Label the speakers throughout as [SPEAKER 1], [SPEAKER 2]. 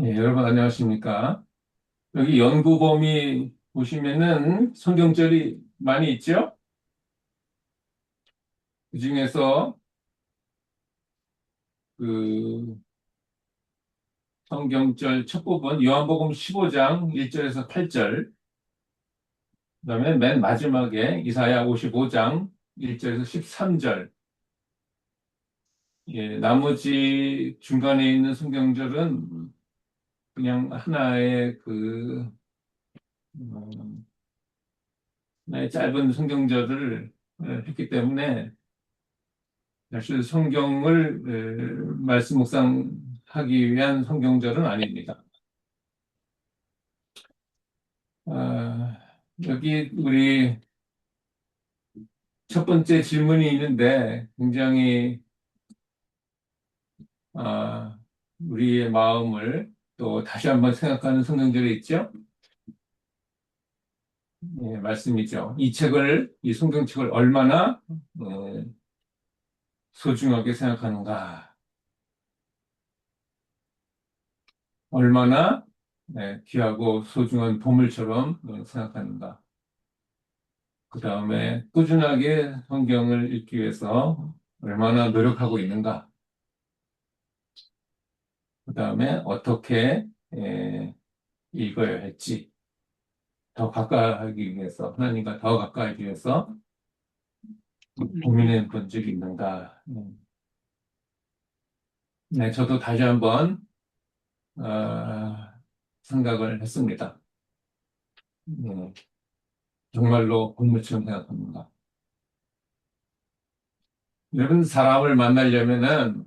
[SPEAKER 1] 여러분 안녕하십니까? 여기 연구 범위 보시면은 성경절이 많이 있죠? 그중에서 그 성경절 첫 부분 요한복음 15장 1절에서 8절, 그다음에 맨 마지막에 이사야 55장 1절에서 13절. 나머지 중간에 있는 성경절은 그냥 어, 하나의 짧은 성경절을 했기 때문에 사실 성경을 말씀 묵상하기 위한 성경절은 아닙니다. 아, 여기 우리 첫 번째 질문이 있는데 굉장히 아, 우리의 마음을 또 다시 한번 생각하는 성경절이 있죠? 말씀이죠. 이 성경책을 얼마나 어, 소중하게 생각하는가, 얼마나 귀하고 소중한 보물처럼 생각하는가. 그 다음에 꾸준하게 성경을 읽기 위해서 얼마나 노력하고 있는가. 그 다음에 어떻게 읽어야 할지, 더 가까이 하기 위해서, 하나님과 더 가까이 하기 위해서 고민해 본 적이 있는가. 네, 저도 다시 한번 어, 생각을 했습니다. 네, 정말로 본물처럼 생각합니다. 여러분, 사람을 만나려면은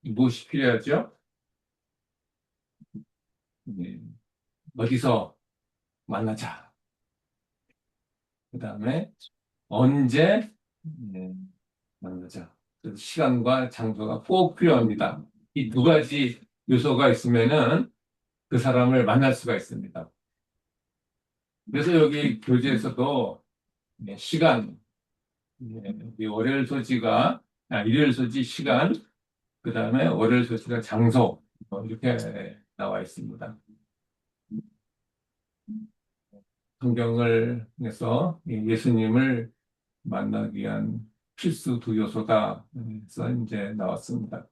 [SPEAKER 1] 무엇이 필요하죠? 네, 어디서 만나자. 그 다음에 언제 만나자. 그래서 시간과 장소가 꼭 필요합니다. 이 두 가지 요소가 있으면은 그 사람을 만날 수가 있습니다. 그래서 여기 교재에서도 시간, 이 월요일 소지가, 일요일 소지 시간, 그 다음에 월요일 소지가 장소, 이렇게 나와 있습니다. 성경을 해서 예수님을 만나기 위한 필수 두 요소다. 해서 이제 나왔습니다.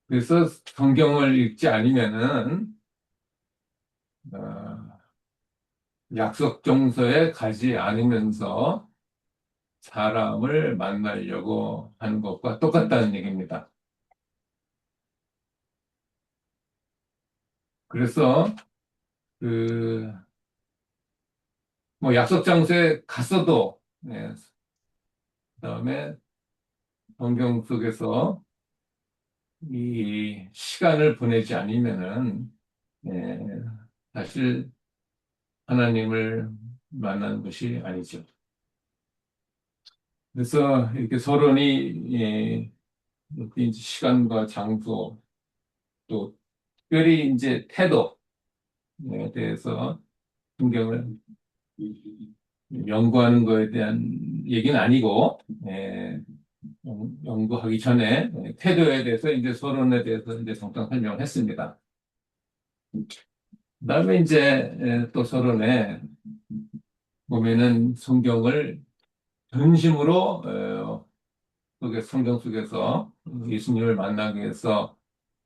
[SPEAKER 1] 그래서 성경을 읽지 않으면은 어, 약속 장소에 가지 않으면서 사람을 만나려고 하는 것과 똑같다는 얘기입니다. 그래서 그 뭐 약속 장소에 갔어도 그다음에 성경 속에서 이 시간을 보내지 않으면은 예, 사실 하나님을 만나는 것이 아니죠. 그래서 이렇게 서론이 이제 시간과 장소, 또 특별히 이제 태도에 대해서 성경을 연구하는 거에 대한 얘기는 아니고, 연구하기 전에 태도에 대해서 이제 서론에 대해서 이제 잠깐 설명을 했습니다. 그다음에 이제 또 서론에 보면은 성경을 전심으로 성경 속에서 예수님을 만나기 위해서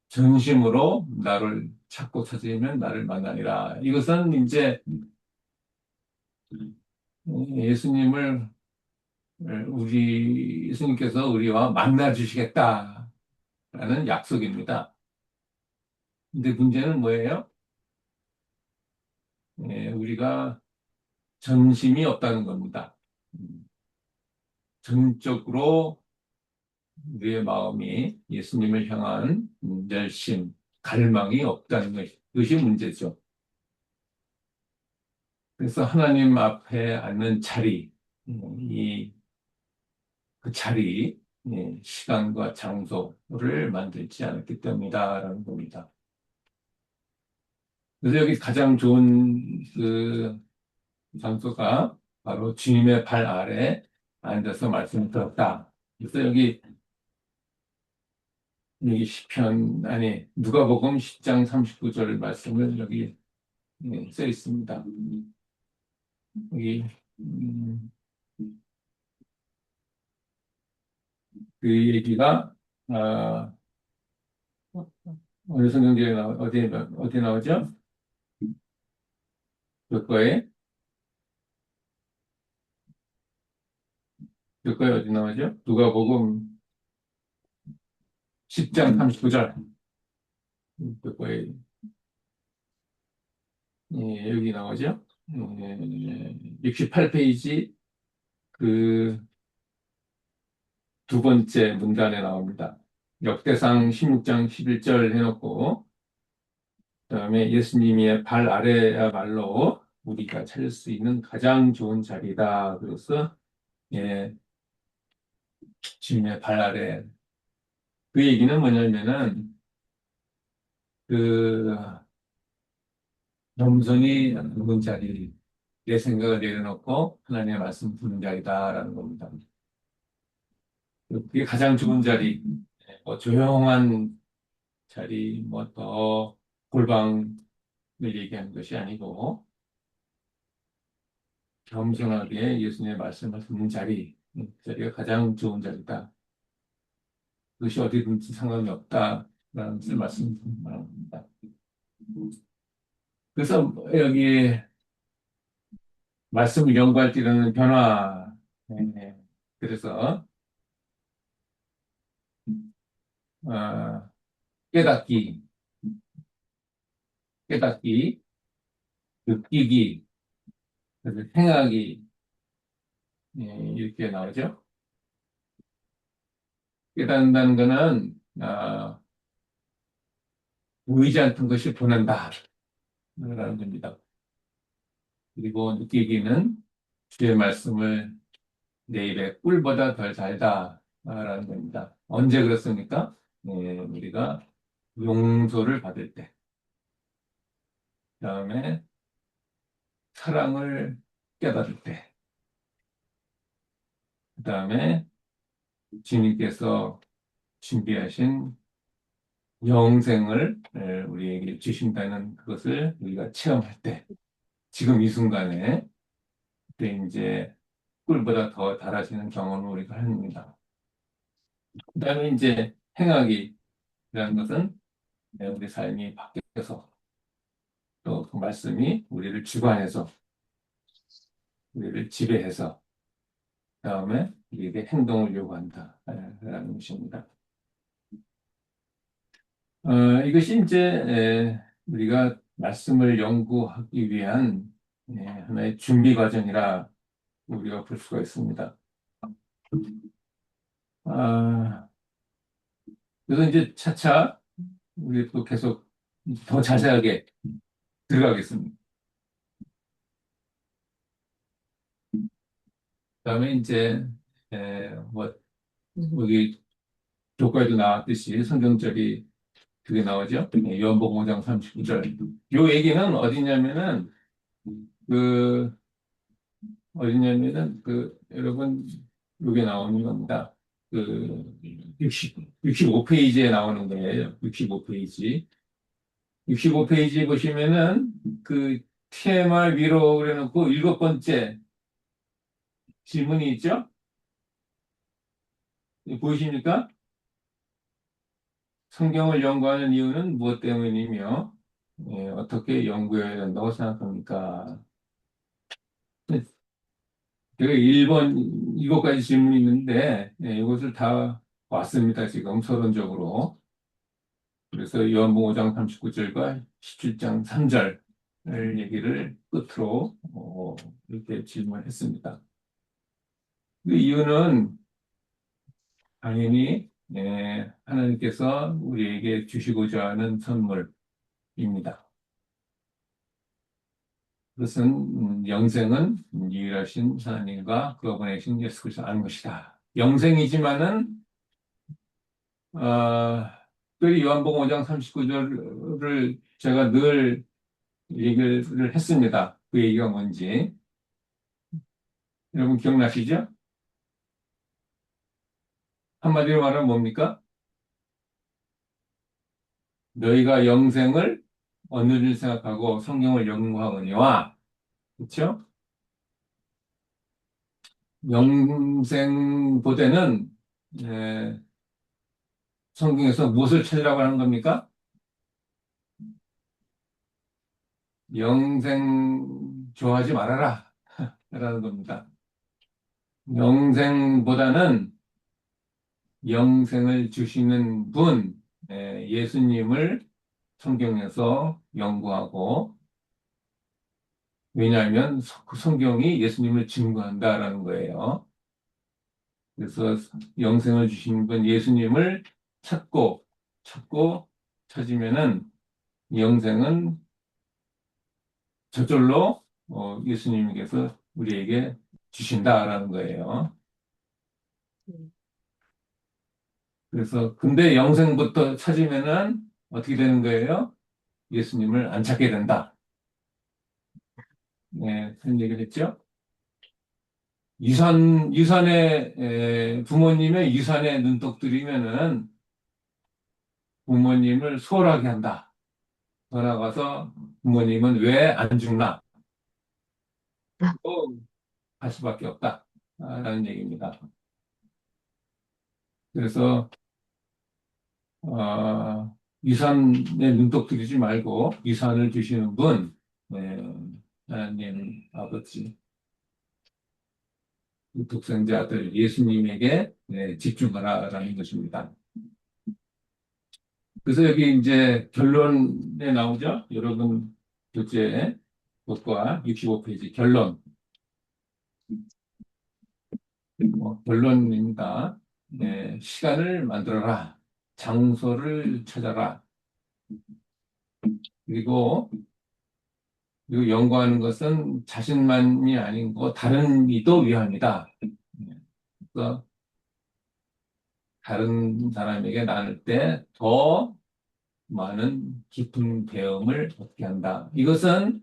[SPEAKER 1] 전심으로 나를 찾고 찾으면 나를 만나리라. 이것은 이제 예수님을 예수님께서 우리와 만나 주시겠다라는 약속입니다. 근데 문제는 뭐예요? 우리가 전심이 없다는 겁니다. 전적으로 우리의 마음이 예수님을 향한 열심, 갈망이 없다는 것이 문제죠. 그래서 하나님 앞에 앉는 자리, 이 그 자리, 시간과 장소를 만들지 않았기 때문이다라는 겁니다. 그래서 여기 가장 좋은 그 장소가 바로 주님의 발 아래 앉아서 말씀을 들었다. 그래서 여기 여기 시편, 아니, 누가복음 10장 39절 말씀을 여기 써 있습니다. 여기, 음, 그 얘기가, 아, 어느 성경제에 어디 나오죠? 교과에, 교과에 어디 나오죠? 누가복음 10장 39절. 교과에, 여기 나오죠? 68페이지 그 두 번째 문단에 나옵니다. 역대상 16장 11절 해놓고, 그다음에 예수님의 발 아래야말로 우리가 찾을 수 있는 가장 좋은 자리다. 그래서 예, 주님의 발 아래. 그 얘기는 뭐냐면은 그 겸손히 묵은 자리, 내 생각을 내려놓고 하나님의 말씀 듣는 자리다라는 겁니다. 그게 가장 좋은 자리, 뭐 조용한 자리, 뭐 더 골방을 얘기하는 것이 아니고 겸손하게 예수님의 말씀을 듣는 자리, 그 자리가 가장 좋은 자리다. 그것이 어디든지 상관이 없다라는 뜻을 말씀합니다. 그래서 여기 말씀을 연구할 때 일어나는 변화, 네. 그래서 어, 깨닫기, 깨닫기, 느끼기, 그래서 생각이 이렇게 나오죠. 깨닫는다는 것은 보이지 않던 것이 보낸다 라는 겁니다. 그리고 느끼기는 주의 말씀을 내 입에 꿀보다 덜 달다라는 겁니다. 언제 그렇습니까? 우리가 용서를 받을 때, 그다음에 사랑을 깨달을 때, 그다음에 주님께서 준비하신 영생을 우리에게 주신다는 그것을 우리가 체험할 때, 지금 이 순간에 그때 이제 꿀보다 더 달아지는 경험을 우리가 합니다. 그다음에 이제 행하기라는 것은 우리 삶이 바뀌어서 또 그 말씀이 우리를 주관해서 우리를 지배해서 그다음에 우리에게 행동을 요구한다 라는 것입니다. 이것이 이제 우리가 말씀을 연구하기 위한 하나의 준비 과정이라 우리가 볼 수가 있습니다. 아, 그래서 이제 차차 우리 또 계속 더 자세하게 들어가겠습니다. 그다음에 이제 뭐 여기 교과에도 나왔듯이 성경절이 그게 나오죠. 요한복음 5장 39절. 요 얘기는 어디냐면은 그 여러분 여기 나오는 겁니다. 그 65페이지에 나오는 거예요. 65페이지. 65페이지 보시면은 그 TMR 위로 그래놓고 일곱 번째 질문이 있죠? 보이십니까? 성경을 연구하는 이유는 무엇 때문이며 어떻게 연구해야 된다고 생각합니까? 제가 1번 이것까지 질문이 있는데 이것을 다 왔습니다. 지금 서론적으로. 그래서 요한복음 5장 39절과 17장 3절 얘기를 끝으로 이렇게 질문했습니다. 그 이유는 당연히 하나님께서 우리에게 주시고자 하는 선물입니다. 그것은 영생은 유일하신 하나님과 그가 보내신 예수 그리스도 아는 것이다. 영생이지만은 특별히 요한복음 5장 39절을 제가 늘 얘기를 했습니다. 그 얘기가 뭔지 여러분 기억나시죠? 한마디로 말하면 뭡니까? 너희가 영생을 어느 를 생각하고 성경을 연구하거니와, 그렇죠? 영생보다는 에, 성경에서 무엇을 찾으라고 하는 겁니까? 영생 좋아하지 말아라 라는 겁니다. 영생보다는 영생을 주시는 분, 예수님을 성경에서 연구하고, 왜냐하면 그 성경이 예수님을 증거한다라는 거예요. 그래서 영생을 주시는 분 예수님을 찾고, 찾고, 찾으면은 영생은 저절로 예수님께서 우리에게 주신다라는 거예요. 그래서 근데 영생부터 찾으면은 어떻게 되는 거예요? 예수님을 안 찾게 된다. 네, 그런 얘기를 했죠. 부모님의 유산에 눈독 들이면은 부모님을 소홀하게 한다. 돌아가서 부모님은 왜 안 죽나? 또 할 수밖에 없다. 라는 얘기입니다. 그래서, 유산에 눈독 들이지 말고 유산을 주시는 분, 네, 하나님 아버지, 그 독생자 아들 예수님에게 네, 집중하라라는 것입니다. 그래서 여기 이제 결론에 나오죠. 여러분 교재 것과 65페이지 결론. 결론입니다. 네, 시간을 만들어라. 장소를 찾아라. 그리고 연구하는 것은 자신만이 아니고 다른 이도 위함이다. 그래서 다른 사람에게 나눌 때 더 많은 깊은 배움을 얻게 한다. 이것은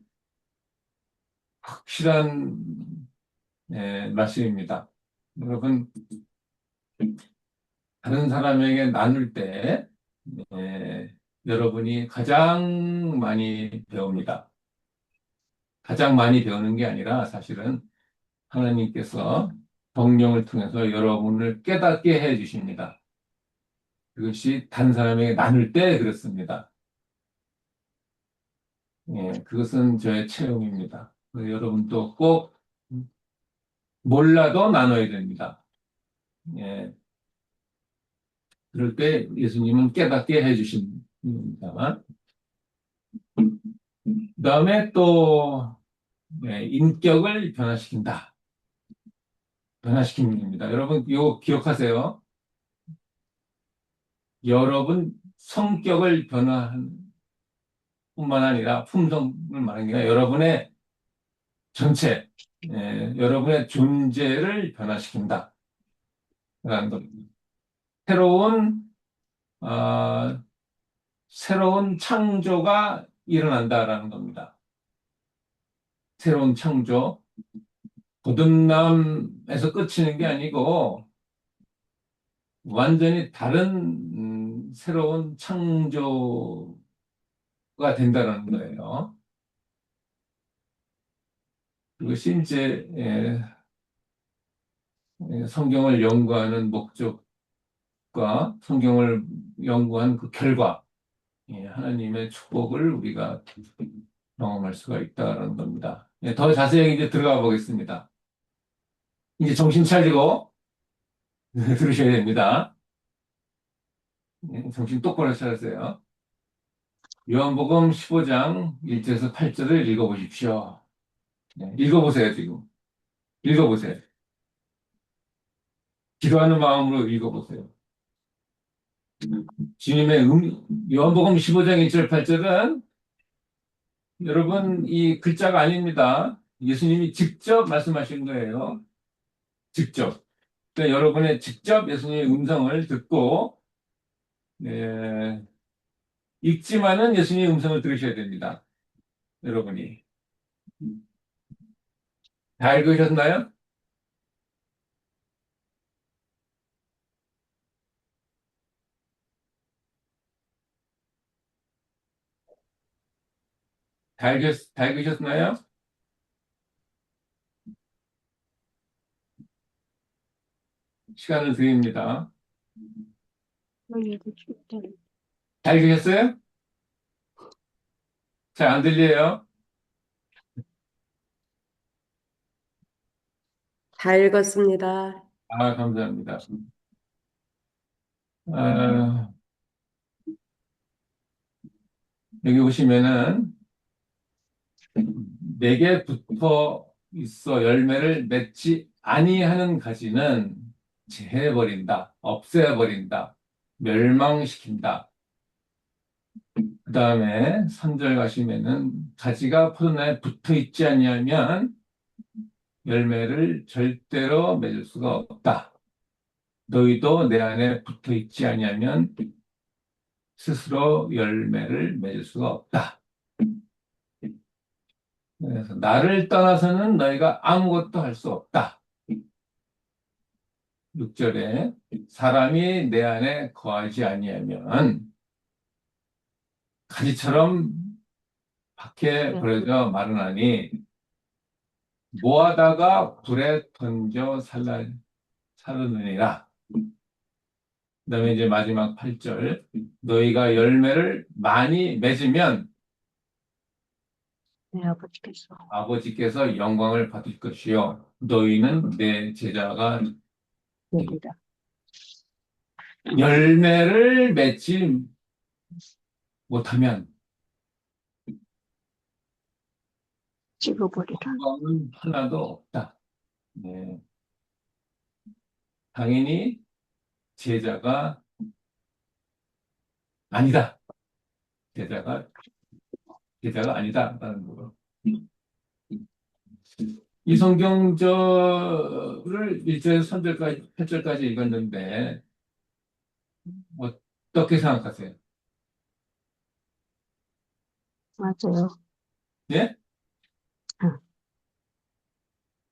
[SPEAKER 1] 확실한 말씀입니다. 여러분, 다른 사람에게 나눌 때 여러분이 가장 많이 배웁니다. 가장 많이 배우는 게 아니라 사실은 하나님께서 성령을 통해서 여러분을 깨닫게 해 주십니다. 그것이 다른 사람에게 나눌 때 그렇습니다. 그것은 저의 체험입니다. 여러분도 꼭 몰라도 나눠야 됩니다. 예, 그럴 때 예수님은 깨닫게 해주십니다. 그 다음에 또 인격을 변화시킨다. 변화시키는 겁니다. 여러분 이거 기억하세요. 여러분 성격을 변화한 뿐만 아니라 품성을 말하는 게 아니라 여러분의 전체, 여러분의 존재를 변화시킨다. 라는 겁니다. 새로운, 아, 새로운 창조가 일어난다라는 겁니다. 새로운 창조. 거듭남에서 끝이는 게 아니고, 완전히 다른, 새로운 창조가 된다는 거예요. 그것이 이제, 성경을 연구하는 목적과 성경을 연구한 그 결과, 하나님의 축복을 우리가 경험할 수가 있다는 겁니다. 더 자세히 이제 들어가 보겠습니다. 이제 정신 차리고 들으셔야 됩니다. 정신 똑바로 차리세요. 요한복음 15장 1절에서 8절을 읽어보십시오. 읽어보세요, 지금. 읽어보세요. 기도하는 마음으로 읽어보세요. 주님의 요한복음 15장 1절 8절은 여러분 이 글자가 아닙니다. 예수님이 직접 말씀하신 거예요. 직접. 그러니까 여러분의 직접 예수님의 음성을 듣고 예, 읽지만은 예수님의 음성을 들으셔야 됩니다. 여러분이. 다 읽으셨나요? 다 읽으셨나요? 시간을 드립니다. 다 읽으셨어요? 잘 안 들려요?
[SPEAKER 2] 다 읽었습니다.
[SPEAKER 1] 아, 감사합니다. 아, 여기 보시면은 내게 붙어 있어 열매를 맺지 아니하는 가지는 제해버린다, 없애버린다, 멸망시킨다. 그 다음에 3절 가시면은 가지가 포도나무에 붙어 있지 아니하면 열매를 절대로 맺을 수가 없다. 너희도 내 안에 붙어 있지 아니하면 스스로 열매를 맺을 수가 없다. 그래서 나를 떠나서는 너희가 아무것도 할 수 없다. 6절에 사람이 내 안에 거하지 아니하면 가지처럼 밖에 버려져 마르나니 모아다가 불에 던져 사르느니라. 그다음에 이제 마지막 8절 너희가 열매를 많이 맺으면
[SPEAKER 2] 네, 아버지께서
[SPEAKER 1] 아버지께서 영광을 받을 것이요 너희는 내 제자가
[SPEAKER 2] 여기다
[SPEAKER 1] 열매를 맺지 못하면
[SPEAKER 2] 찍어버리라.
[SPEAKER 1] 영광은 하나도 없다. 네. 당연히 제자가 아니다. 제자가 제자가 아니다라는 거로. 이 성경절을 1절에서 3절까지, 8절까지 읽었는데 어떻게 생각하세요?
[SPEAKER 2] 맞아요.
[SPEAKER 1] 예?
[SPEAKER 2] 아,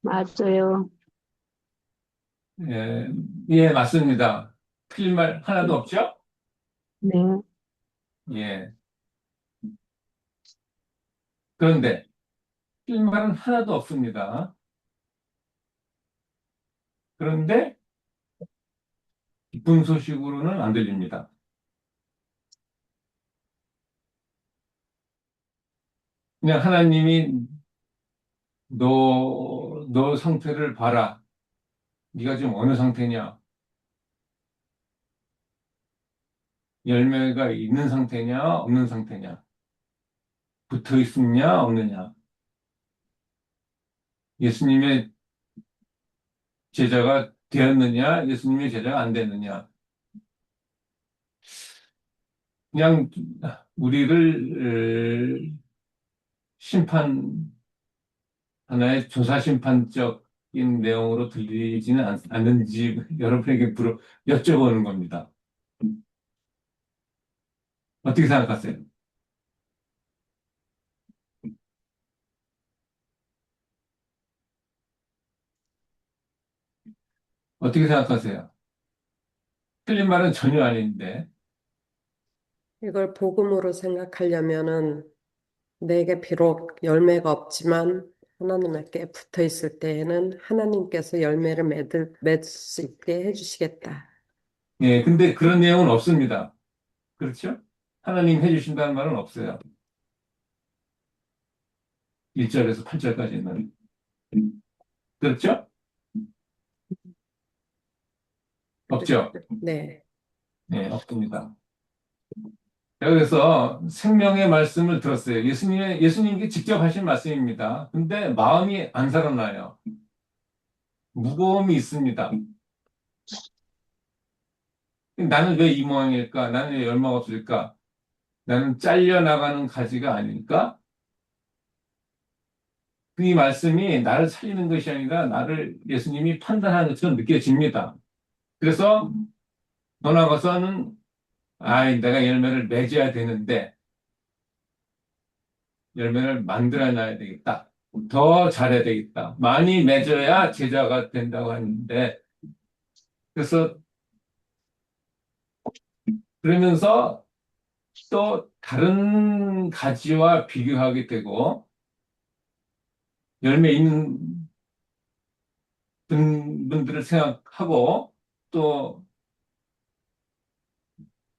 [SPEAKER 2] 맞아요.
[SPEAKER 1] 예, 예, 맞습니다. 틀린 말 하나도 없죠?
[SPEAKER 2] 네,
[SPEAKER 1] 예. 그런데 틀린 말은 하나도 없습니다. 그런데 기쁜 소식으로는 안 들립니다. 그냥 하나님이 너 상태를 봐라. 네가 지금 어느 상태냐? 열매가 있는 상태냐? 없는 상태냐? 붙어 있느냐? 없느냐? 예수님의 제자가 되었느냐? 예수님의 제자가 안 됐느냐? 그냥 우리를 심판, 하나의 조사 심판적인 내용으로 들리지는 않는지 여러분에게 여쭤보는 겁니다. 어떻게 생각하세요? 어떻게 생각하세요? 틀린 말은 전혀 아닌데,
[SPEAKER 2] 이걸 복음으로 생각하려면은 내게 비록 열매가 없지만 하나님께 붙어 있을 때에는 하나님께서 열매를 맺을 수 있게 해주시겠다.
[SPEAKER 1] 예, 근데 그런 내용은 없습니다. 그렇죠? 하나님 해주신다는 말은 없어요. 1절에서 8절까지는. 그렇죠? 없죠?
[SPEAKER 2] 네,
[SPEAKER 1] 네, 없습니다. 그래서 생명의 말씀을 들었어요. 예수님께 직접 하신 말씀입니다. 근데 마음이 안 살아나요. 무거움이 있습니다. 나는 왜 이 모양일까? 나는 왜 열매가 없을까? 나는 잘려나가는 가지가 아닐까? 이 말씀이 나를 살리는 것이 아니라 나를 예수님이 판단하는 것처럼 느껴집니다. 그래서 더 나아가서는 내가 열매를 맺어야 되는데 열매를 만들어놔야 되겠다. 더 잘해야 되겠다. 많이 맺어야 제자가 된다고 하는데 그래서 그러면서 또 다른 가지와 비교하게 되고 열매 있는 분들을 생각하고 또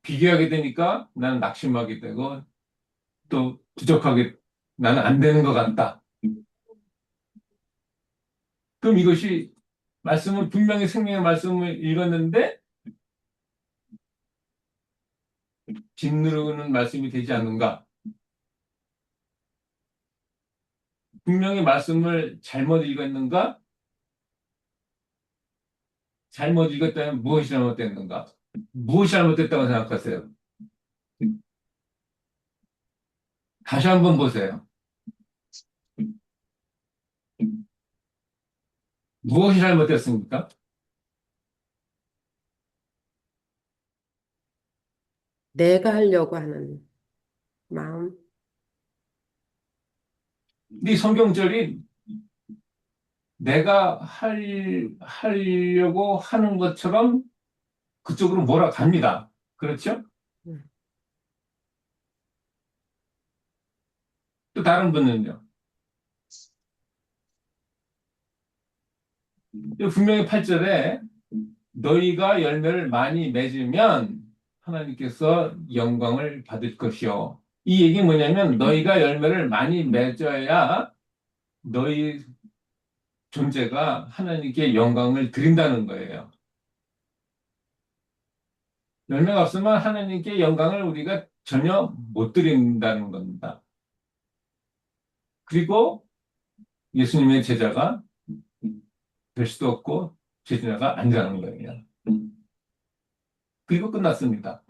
[SPEAKER 1] 비교하게 되니까 나는 낙심하게 되고 또 부족하게 나는 안 되는 것 같다. 그럼 이것이 말씀은 분명히 생명의 말씀을 읽었는데 짓누르는 말씀이 되지 않는가? 분명히 말씀을 잘못 읽었는가? 잘못 읽었다면 무엇이 잘못됐는가? 무엇이 잘못됐다고 생각하세요? 다시 한번 보세요. 무엇이 잘못됐습니까?
[SPEAKER 2] 내가 하려고 하는 마음.
[SPEAKER 1] 이 성경절이 내가 하려고 하는 것처럼 그쪽으로 몰아갑니다. 그렇죠?
[SPEAKER 2] 음.
[SPEAKER 1] 또 다른 분은요. 분명히 8절에 너희가 열매를 많이 맺으면 하나님께서 영광을 받을 것이요. 이 얘기 뭐냐면 너희가 열매를 많이 맺어야 너희 존재가 하나님께 영광을 드린다는 거예요. 열매가 없으면 하나님께 영광을 우리가 전혀 못 드린다는 겁니다. 그리고 예수님의 제자가 될 수도 없고 제자가 아니라는 거예요. 그리고 끝났습니다.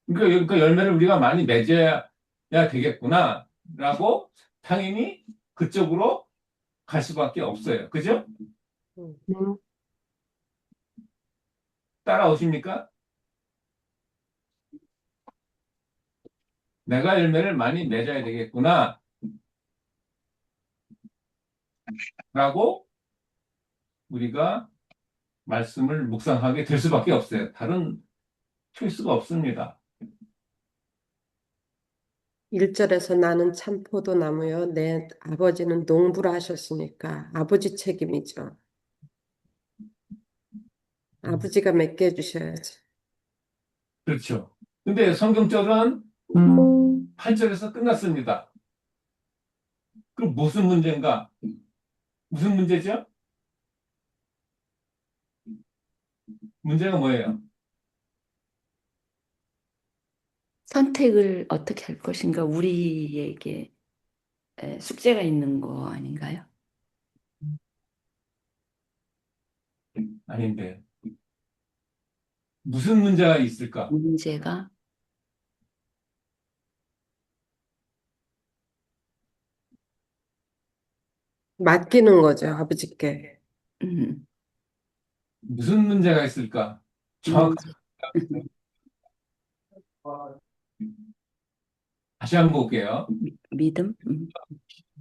[SPEAKER 1] 그러니까 열매를 우리가 많이 맺어야 되겠구나라고 당연히 그쪽으로 갈 수밖에 없어요. 그죠?
[SPEAKER 2] 음.
[SPEAKER 1] 따라오십니까? 내가 열매를 많이 맺어야 되겠구나라고 우리가 말씀을 묵상하게 될 수밖에 없어요. 다른 초이스가 없습니다.
[SPEAKER 2] 1절에서 나는 참 포도나무요. 내 아버지는 농부라 하셨으니까 아버지 책임이죠. 아버지가 맺게 해주셔야지.
[SPEAKER 1] 그렇죠. 근데 성경절은 8절에서 끝났습니다. 그럼 무슨 문제인가? 무슨 문제죠? 문제가 뭐예요?
[SPEAKER 3] 선택을 어떻게 할 것인가 우리에게 숙제가 있는 거 아닌가요?
[SPEAKER 1] 아닌데. 무슨 문제가 있을까?
[SPEAKER 3] 문제가
[SPEAKER 2] 맡기는 거죠, 아버지께.
[SPEAKER 3] 음,
[SPEAKER 1] 무슨 문제가 있을까? 정확하게
[SPEAKER 3] 문제,
[SPEAKER 1] 다시 한번 볼게요.
[SPEAKER 3] 믿음,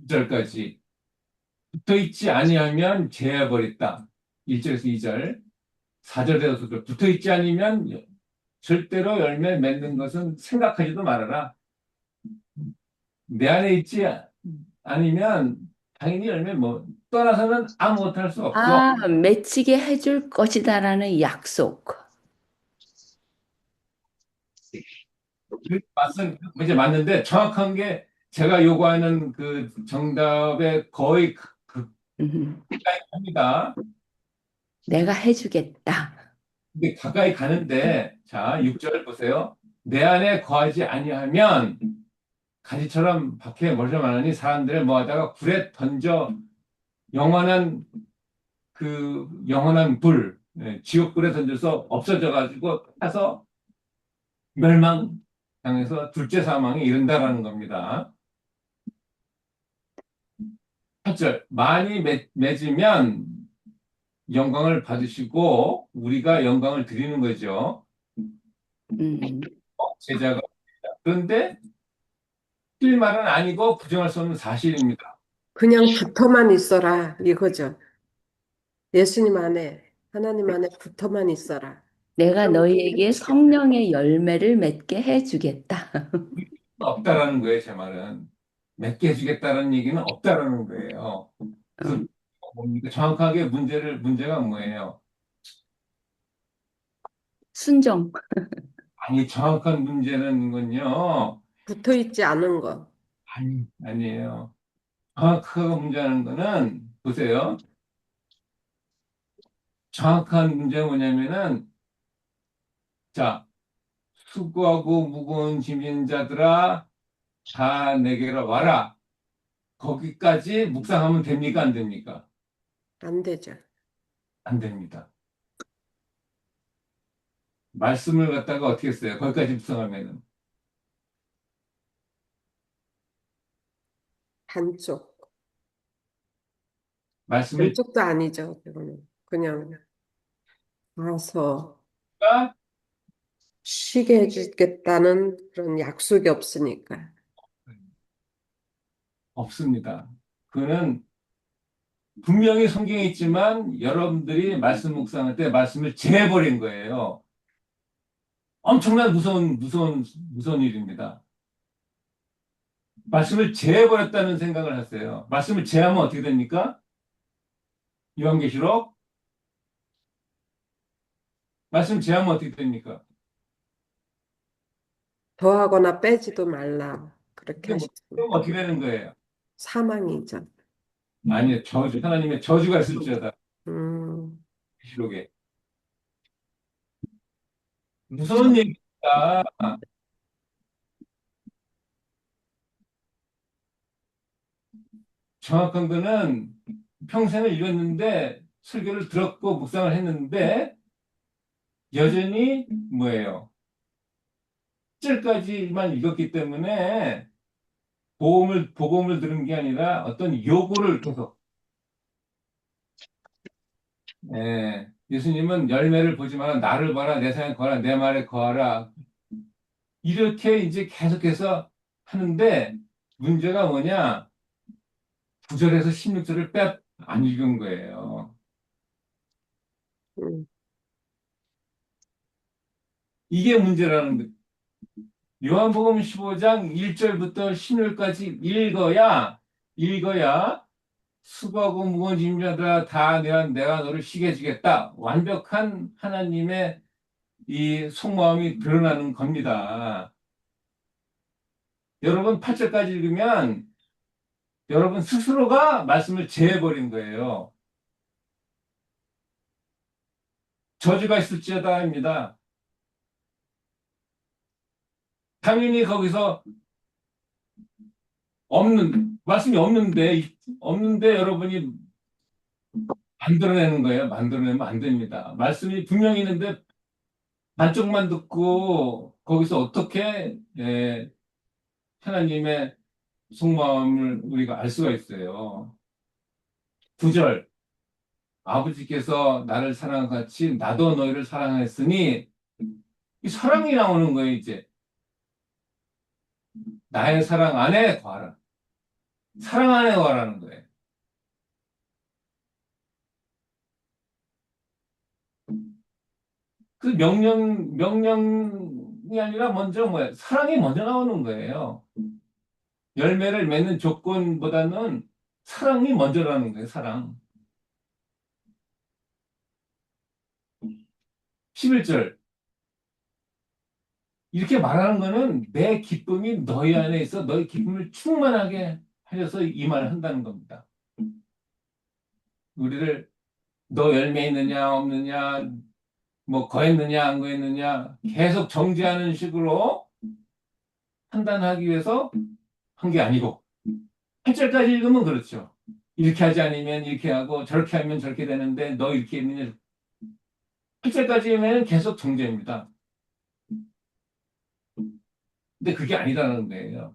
[SPEAKER 1] 2절까지. 붙어 있지 아니하면 제해버렸다. 1절에서 2절. 4절에서 붙어 있지 않으면 절대로 열매 맺는 것은 생각하지도 말아라. 내 안에 있지 아니면 당연히 열매 뭐 떠나서는 아무것도 할 수 없어.
[SPEAKER 3] 맺히게 해줄 것이다라는 약속.
[SPEAKER 1] 이제 맞는데 정확한 게 제가 요구하는 그 정답에 거의
[SPEAKER 3] 음,
[SPEAKER 1] 합니다.
[SPEAKER 3] 내가 해주겠다.
[SPEAKER 1] 근데 가까이 가는데 자, 6절 보세요. 내 안에 거하지 아니하면 가지처럼 밖에 멀쩡하니 사람들을 모아다가 불에 던져 영원한 영원한 불, 지옥불에 던져서 없어져 가지고 타서 멸망당해서 둘째 사망에 이른다라는 겁니다. 8절 많이 맺으면 영광을 받으시고 우리가 영광을 드리는 거죠.
[SPEAKER 3] 음,
[SPEAKER 1] 제자가. 그런데 틀린 말은 아니고 부정할 수 없는 사실입니다.
[SPEAKER 2] 그냥 붙어만 있어라, 이거죠. 예수님 안에, 하나님 안에 붙어만 있어라.
[SPEAKER 3] 내가 너희에게 성령의 열매를 맺게 해주겠다.
[SPEAKER 1] 없다라는 거예요, 제 말은. 맺게 해주겠다는 얘기는 없다라는 거예요. 그래서
[SPEAKER 3] 어,
[SPEAKER 1] 뭡니까? 정확하게 문제가 뭐예요?
[SPEAKER 3] 순종.
[SPEAKER 1] 아니, 정확한 문제는 건요.
[SPEAKER 2] 붙어 있지 않은 거.
[SPEAKER 1] 아니에요. 정확한 문제는 거는, 보세요. 정확한 문제가 뭐냐면은, 자, 수고하고 무거운 짐진 자들아, 다 내게로 와라. 거기까지 묵상하면 됩니까? 안 됩니까?
[SPEAKER 2] 안 되죠.
[SPEAKER 1] 안 됩니다. 말씀을 갖다가 어떻게 써요? 거기까지 묵상하면은.
[SPEAKER 2] 반쪽.
[SPEAKER 1] 말씀을
[SPEAKER 2] 반쪽도 아니죠. 그거는. 그냥 와서 쉬게 해주겠다는 그런 약속이 없으니까.
[SPEAKER 1] 없습니다. 그는 분명히 성경에 있지만 여러분들이 말씀 묵상할 때 말씀을 제해버린 거예요. 엄청난 무서운 일입니다. 말씀을 제해버렸다는 생각을 하세요. 말씀을 제하면 어떻게 됩니까? 요한계시록 말씀 제하면 어떻게 됩니까?
[SPEAKER 2] 더하거나 빼지도 말라. 그렇게
[SPEAKER 1] 이게 뭐, 그럼
[SPEAKER 2] 하셨습니다.
[SPEAKER 1] 어떻게 되는 거예요?
[SPEAKER 2] 사망이죠.
[SPEAKER 1] 아니요, 하나님의 저주가 있을지어다.
[SPEAKER 2] 음,
[SPEAKER 1] 계시록에. 무서운 얘기입니다. 정확한 거는 평생을 읽었는데, 설교를 들었고, 묵상을 했는데, 여전히 뭐예요? 1절까지만 읽었기 때문에, 복음을 들은 게 아니라 어떤 요구를 계속, 예수님은 열매를 보지 마라, 나를 봐라, 내 생에 거하라, 내 말에 거하라. 이렇게 이제 계속해서 하는데, 문제가 뭐냐? 9절에서 16절을 안 읽은 거예요.
[SPEAKER 2] 음,
[SPEAKER 1] 이게 문제라는 거. 요한복음 15장 1절부터 16절까지 읽어야 수고하고 무거운 짐자들아 다 내가 너를 쉬게 해주겠다. 완벽한 하나님의 이 속마음이 드러나는 겁니다. 여러분 8절까지 읽으면 여러분 스스로가 말씀을 제해버린 거예요. 저주가 있을지어다입니다. 당연히 거기서 말씀이 없는데 여러분이 만들어내는 거예요. 만들어내면 안 됩니다. 말씀이 분명히 있는데 반쪽만 듣고 거기서 어떻게 하나님의 속마음을 우리가 알 수가 있어요. 9절 아버지께서 나를 사랑한 같이 나도 너희를 사랑했으니 이 사랑이 나오는 거예요. 이제 나의 사랑 안에 거하라. 사랑 안에 거하라는 거예요. 그 명령이 아니라 먼저 뭐야? 사랑이 먼저 나오는 거예요. 열매를 맺는 조건보다는 사랑이 먼저라는 거예요, 사랑. 11절. 이렇게 말하는 거는 내 기쁨이 너희 안에 있어 너희 기쁨을 충만하게 하셔서 이 말을 한다는 겁니다. 우리를 너 열매 있느냐, 없느냐, 뭐 거했느냐, 안 거했느냐 계속 정죄하는 식으로 판단하기 위해서 한 게 아니고 8절까지 읽으면 그렇죠. 이렇게 하지 않으면 이렇게 하고 저렇게 하면 저렇게 되는데 너 이렇게 했느냐 8절까지면 계속 정죄입니다. 근데 그게 아니라는 거예요.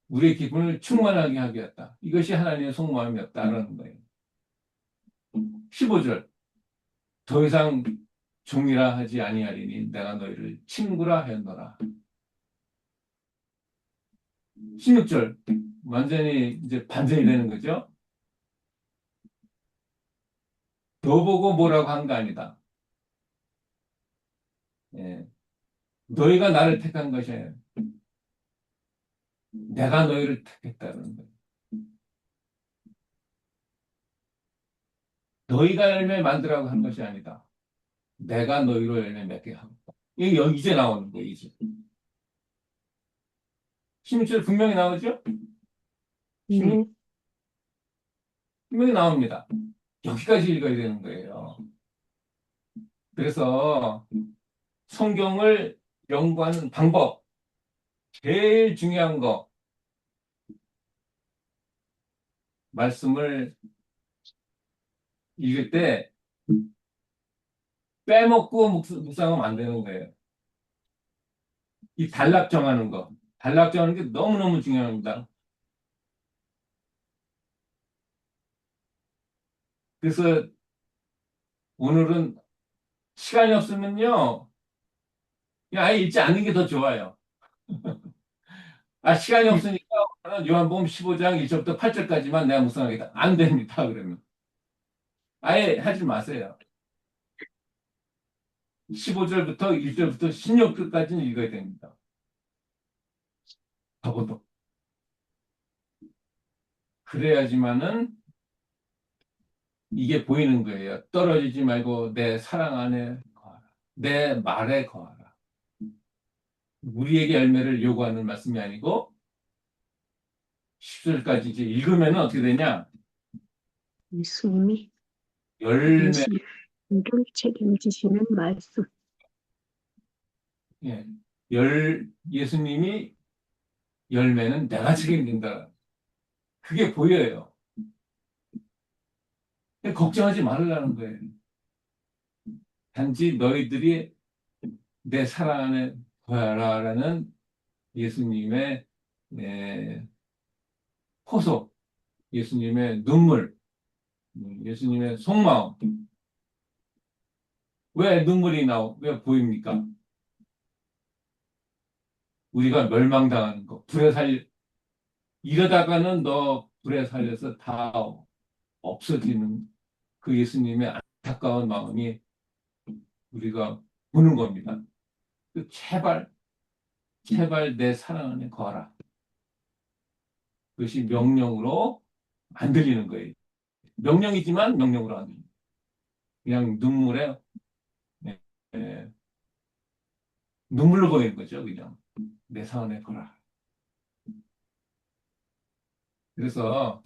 [SPEAKER 1] 우리의 기쁨을 충만하게 하겠다. 이것이 하나님의 속마음이었다라는 거예요. 15절. 더 이상 종이라 하지 아니하리니 내가 너희를 친구라 하였노라. 16절. 완전히 이제 반전이 되는 거죠. 너 보고 뭐라고 한 거 아니다. 예. 너희가 나를 택한 것이 아니라 내가 너희를 택했다는 거예요. 너희가 열매 만들라고 한 것이 아니다. 내가 너희로 열매 맺게 하겠다. 이게 여기 이제 나오는 거예요, 이제. 16절 분명히 나오죠? 16,
[SPEAKER 4] 네.
[SPEAKER 1] 분명히 나옵니다. 여기까지 읽어야 되는 거예요. 그래서 성경을 연구하는 방법, 제일 중요한 거, 말씀을 읽을 때 빼먹고 묵상하면 안 되는 거예요. 이 단락 정하는 거. 단락 정하는 게 너무너무 중요합니다. 그래서 오늘은 시간이 없으면요, 그냥 아예 읽지 않는 게 더 좋아요. 아, 시간이 없으니까 요한복음 15장 1절부터 8절까지만 내가 묵상하겠다. 안 됩니다, 그러면. 아예 하지 마세요. 15절부터 1절부터 16절까지는 읽어야 됩니다. 적어도. 그래야지만은 이게 보이는 거예요. 떨어지지 말고 내 사랑 안에 거하라. 내 말에 거하라. 우리에게 열매를 요구하는 말씀이 아니고 10절까지 이제 읽으면 어떻게 되냐?
[SPEAKER 4] 예수님이
[SPEAKER 1] 열매,
[SPEAKER 4] 당신을 책임지시는 말씀.
[SPEAKER 1] 예. 예수님이 열매는 내가 책임진다. 그게 보여요. 걱정하지 말으라는 거예요. 단지 너희들이 내 사랑 안에 거하라라는 예수님의 호소, 예수님의 눈물, 예수님의 속마음. 왜 눈물이 왜 보입니까? 우리가 멸망당하는 거, 이러다가는 너 불에 살려서 다 없어지는 그 예수님의 안타까운 마음이 우리가 보는 겁니다. 제발, 제발 내 사랑 안에 거하라. 그것이 명령으로 안 들리는 거예요. 명령이지만 명령으로 안 들립니다. 그냥 예, 예, 눈물로 보이는 거죠. 그냥 내 사랑에 거하라. 그래서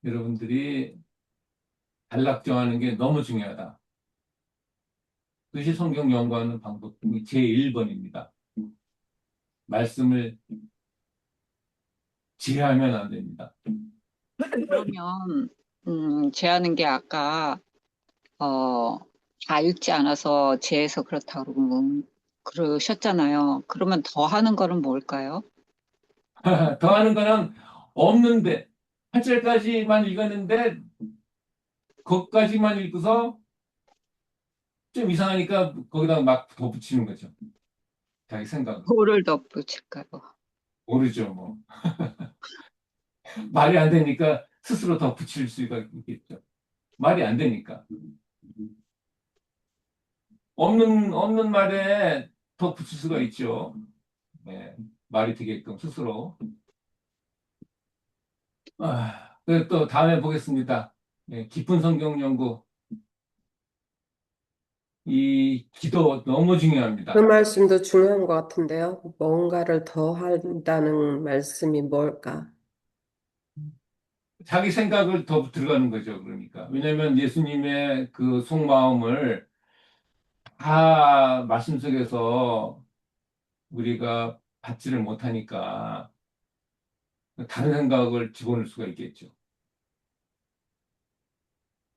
[SPEAKER 1] 여러분들이 단락정하는 게 너무 중요하다. 그것이 성경 연구하는 방법 중에 제1번입니다. 말씀을 지혜하면 안 됩니다.
[SPEAKER 5] 그러면, 제하는 게 아까, 어, 다 읽지 않아서 제해서 그렇다고 그러셨잖아요. 그러면 더 하는 거는 뭘까요?
[SPEAKER 1] 더하는 거는 없는데, 8절까지만 읽었는데, 거기까지만 읽고서 좀 이상하니까 거기다가 막 덧붙이는 거죠. 자기 생각.
[SPEAKER 5] 뭐를 덧붙일까요?
[SPEAKER 1] 모르죠, 뭐. 말이 안 되니까 스스로 덧붙일 수가 있겠죠. 말이 안 되니까. 없는 말에 덧붙일 수가 있죠. 네, 말이 되게끔 스스로. 또 다음에 보겠습니다. 네, 깊은 성경 연구. 이 기도 너무
[SPEAKER 2] 그
[SPEAKER 1] 중요합니다.
[SPEAKER 2] 말씀도 중요한 것 같은데요. 뭔가를 더 한다는 말씀이 뭘까?
[SPEAKER 1] 자기 생각을 더 들어가는 거죠. 그러니까. 왜냐하면 예수님의 그 속마음을 다 말씀 속에서 우리가 받지를 못하니까 다른 생각을 집어넣을 수가 있겠죠.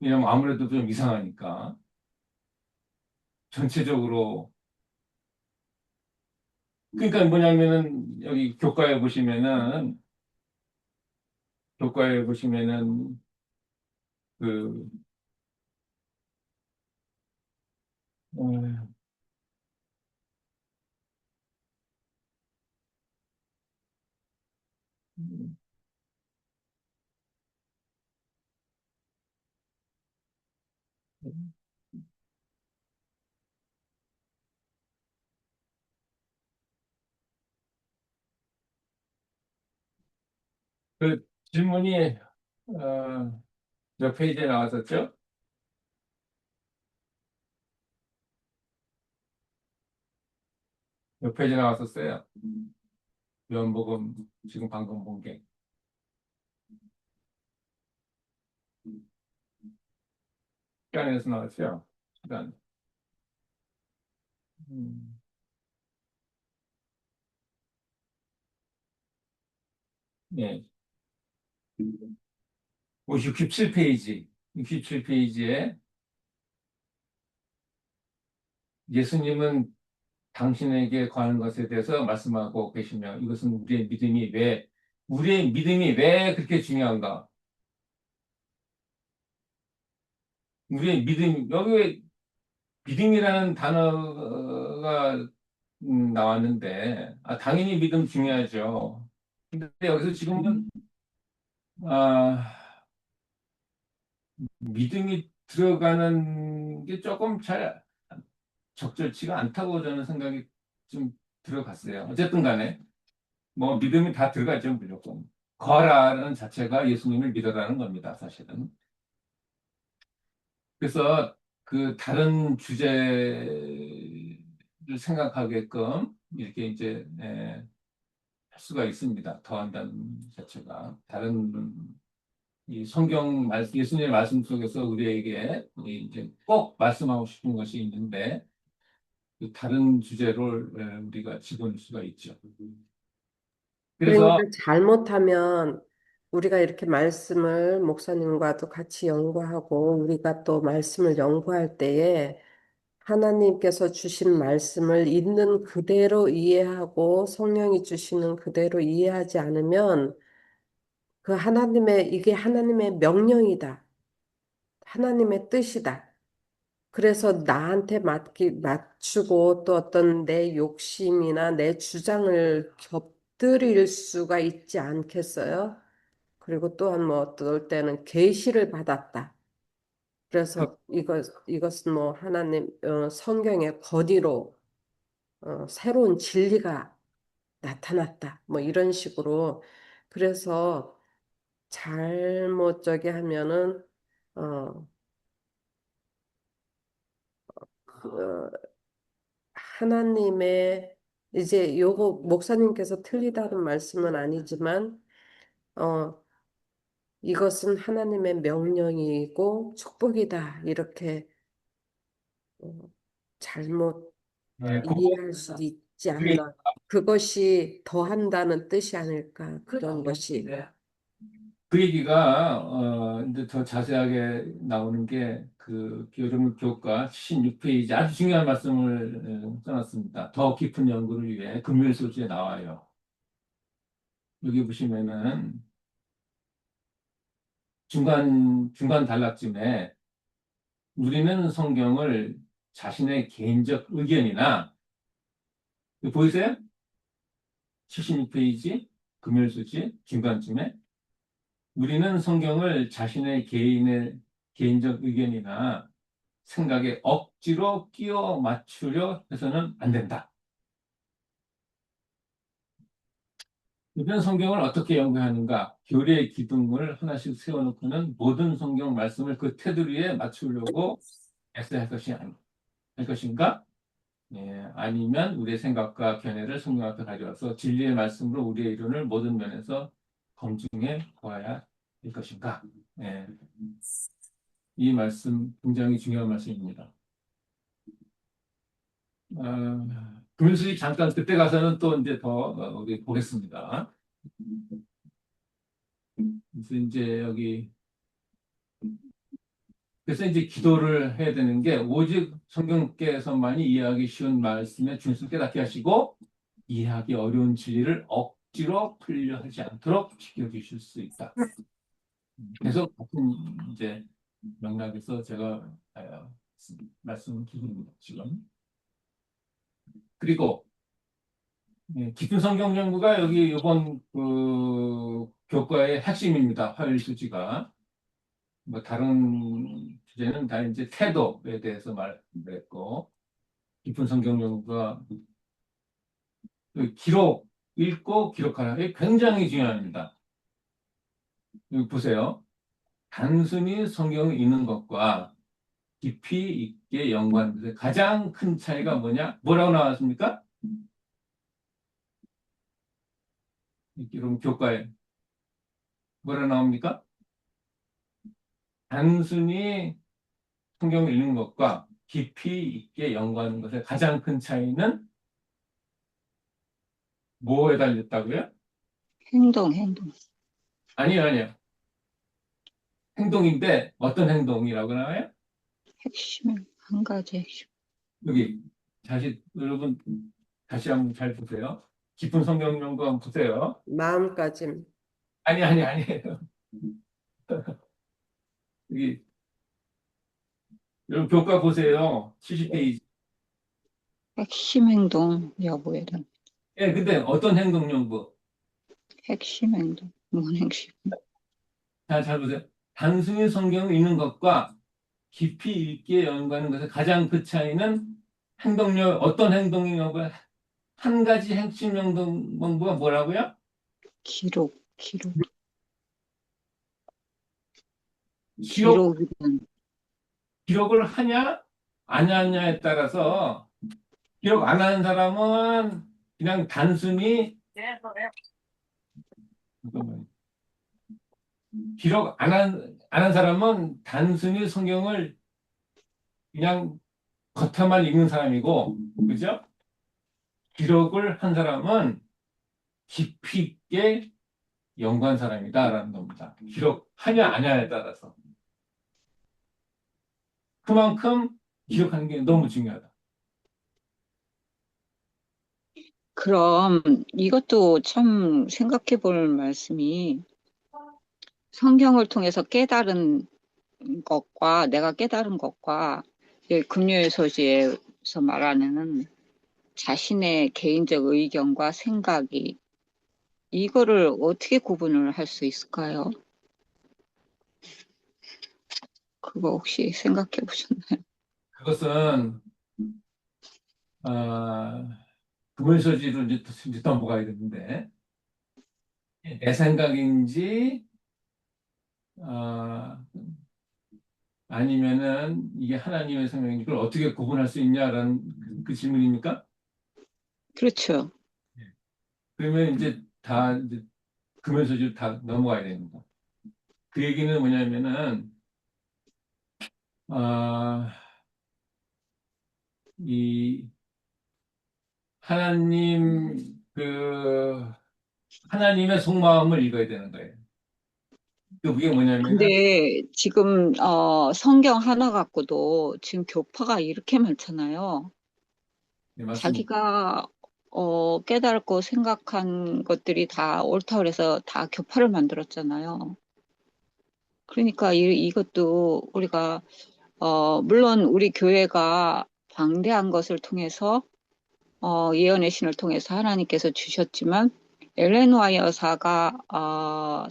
[SPEAKER 1] 왜냐하면 아무래도 좀 이상하니까. 전체적으로. 그러니까 뭐냐면은 여기 교과에 보시면은 그, 어, 그 질문이 몇 페이지에 나왔었죠? 몇 페이지에 나왔었어요? 요한복음 지금 방금 본 게. 시간에서 나왔죠? 시간. 음, 네. 67페이지. 67페이지에 예수님은 당신에게 관한 것에 대해서 말씀하고 계시며 이것은 우리의 믿음이 왜 그렇게 중요한가? 우리의 믿음, 여기 왜 믿음이라는 단어가 나왔는데, 당연히 믿음 중요하죠. 근데 여기서 지금은, 아, 믿음이 들어가는 게 조금 잘 적절치가 않다고 저는 생각이 좀 들어갔어요. 어쨌든 간에, 뭐, 믿음이 다 들어가죠, 무조건. 거라는 자체가 예수님을 믿어라는 겁니다, 사실은. 그래서 그 다른 주제를 생각하게끔 이렇게 이제 할 수가 있습니다. 더한다는 자체가 다른 이 예수님의 말씀 속에서 우리에게 이제 꼭 말씀하고 싶은 것이 있는데 그 다른 주제를 우리가 집어넣을 수가 있죠.
[SPEAKER 2] 그러니까
[SPEAKER 1] 그래서
[SPEAKER 2] 잘못하면 우리가 이렇게 말씀을 목사님과도 같이 연구하고 우리가 또 말씀을 연구할 때에 하나님께서 주신 말씀을 있는 그대로 이해하고 성령이 주시는 그대로 이해하지 않으면 그 이게 하나님의 명령이다. 하나님의 뜻이다. 그래서 나한테 맞추고 또 어떤 내 욕심이나 내 주장을 곁들일 수가 있지 않겠어요? 그리고 또한 뭐 어떨 때는 계시를 받았다.
[SPEAKER 1] 그,
[SPEAKER 2] 그래서 이것은 뭐 하나님 성경의 거디로 새로운 진리가 나타났다. 뭐 이런 식으로 그래서 잘못 저기 하면은 어, 그, 하나님의 이제 요거 목사님께서 틀리다는 말씀은 아니지만 어, 이것은 하나님의 명령이고 축복이다. 이렇게 어, 잘못 이해할 수도 있지
[SPEAKER 1] 그게
[SPEAKER 2] 않나. 그것이 더한다는 뜻이 아닐까. 그런 것이.
[SPEAKER 1] 그 얘기가 이제 더 자세하게 나오는 게 그 여러분 교과 76페이지 아주 중요한 말씀을 써놨습니다. 더 깊은 연구를 위해 금요일 소지에 나와요. 여기 보시면은 중간 단락쯤에 우리는 성경을 자신의 개인적 의견이나 이거 보이세요? 76페이지 금요일 소지 중간쯤에 우리는 성경을 자신의 개인적 의견이나 생각에 억지로 끼워 맞추려 해서는 안 된다. 이런 성경을 어떻게 연구하는가? 교리의 기둥을 하나씩 세워놓고는 모든 성경 말씀을 그 테두리에 맞추려고 애써야 할 것인가? 예, 아니면 우리의 생각과 견해를 성경 앞에 가져와서 진리의 말씀으로 우리의 이론을 모든 면에서 검증해 보아야 할 것인가? 예, 이 말씀 굉장히 중요한 말씀입니다. 금수이 잠깐 그때 가서는 또 이제 더 우리 보겠습니다. 그래서 이제 기도를 해야 되는 게 오직 성경께서만이 이해하기 쉬운 말씀의 중심을 깨닫게 하시고 이해하기 어려운 진리를 억지로 풀려 하지 않도록 지켜주실 수 있다. 계속 같은 이제 맥락에서 제가 말씀을 드립니다, 지금. 그리고 깊은 성경 연구가 여기 이번 그 교과의 핵심입니다. 화요일 수지가. 뭐 다른 주제는 다 이제 태도에 대해서 말했고 깊은 성경 연구가 그 읽고 기록하는 게 굉장히 중요합니다. 여기 보세요. 단순히 성경을 읽는 것과 깊이 있게 연구하는 것의 가장 큰 차이가 뭐냐? 뭐라고 나왔습니까? 여러분 교과에 뭐라 나옵니까? 단순히 성경을 읽는 것과 깊이 있게 연구하는 것의 가장 큰 차이는 뭐에 달렸다고요?
[SPEAKER 5] 행동.
[SPEAKER 1] 아니요, 아니요. 행동인데 어떤 행동이라고 나와요?
[SPEAKER 5] 핵심은 한 가지 핵심.
[SPEAKER 1] 여기 여러분 다시 한번 잘 보세요. 깊은 성경 연구 한번 보세요.
[SPEAKER 2] 마음가짐.
[SPEAKER 1] 아니에요. 여기 여러분 교과 보세요. 70페이지.
[SPEAKER 5] 핵심 행동 여부에 대한
[SPEAKER 1] 예, 근데 어떤 행동 연구?
[SPEAKER 5] 핵심 행동. 뭔 핵심?
[SPEAKER 1] 잘 보세요. 단순히 성경을 읽는 것과 깊이 있게 연구하는 것의 가장 그 차이는 어떤 행동이냐고요? 한 가지 핵심 행동부가 뭐라고요?
[SPEAKER 5] 기록.
[SPEAKER 1] 기록,
[SPEAKER 5] 기록이란
[SPEAKER 1] 기록을 하냐, 안 하냐에 따라서 기록 안 하는 사람은 그냥 단순히 잠깐만요. 기록 안 한 사람은 단순히 성경을 그냥 겉에만 읽는 사람이고, 그죠? 기록을 한 사람은 깊이 있게 연구한 사람이다라는 겁니다. 기록하냐 안 하냐에 따라서. 그만큼 기록하는 게 너무 중요하다.
[SPEAKER 5] 그럼 이것도 참 생각해 볼 말씀이 성경을 통해서 깨달은 것과 내가 깨달은 것과 금요일 소지에서 말하는 자신의 개인적 의견과 생각이 이거를 어떻게 구분을 할 수 있을까요? 그거 혹시 생각해 보셨나요?
[SPEAKER 1] 그것은 어, 금을서지로 이제 넘어가야 되는데 내 생각인지 어, 아니면은 이게 하나님의 생각인지 그걸 어떻게 구분할 수 있냐라는 그 질문입니까?
[SPEAKER 5] 그렇죠.
[SPEAKER 1] 그러면 이제 금을서지로 다 넘어가야 됩니다. 그 얘기는 뭐냐면은 어, 이 하나님 하나님의 속마음을 읽어야 되는 거예요. 그게 뭐냐면은
[SPEAKER 5] 근데 지금 성경 하나 갖고도 지금 교파가 이렇게 많잖아요.
[SPEAKER 1] 네, 맞습니다.
[SPEAKER 5] 자기가 깨달고 생각한 것들이 다 옳다고 해서 다 교파를 만들었잖아요. 그러니까 이것도 우리가 물론 우리 교회가 방대한 것을 통해서 예언의 신을 통해서 하나님께서 주셨지만 엘렌 화이트 여사가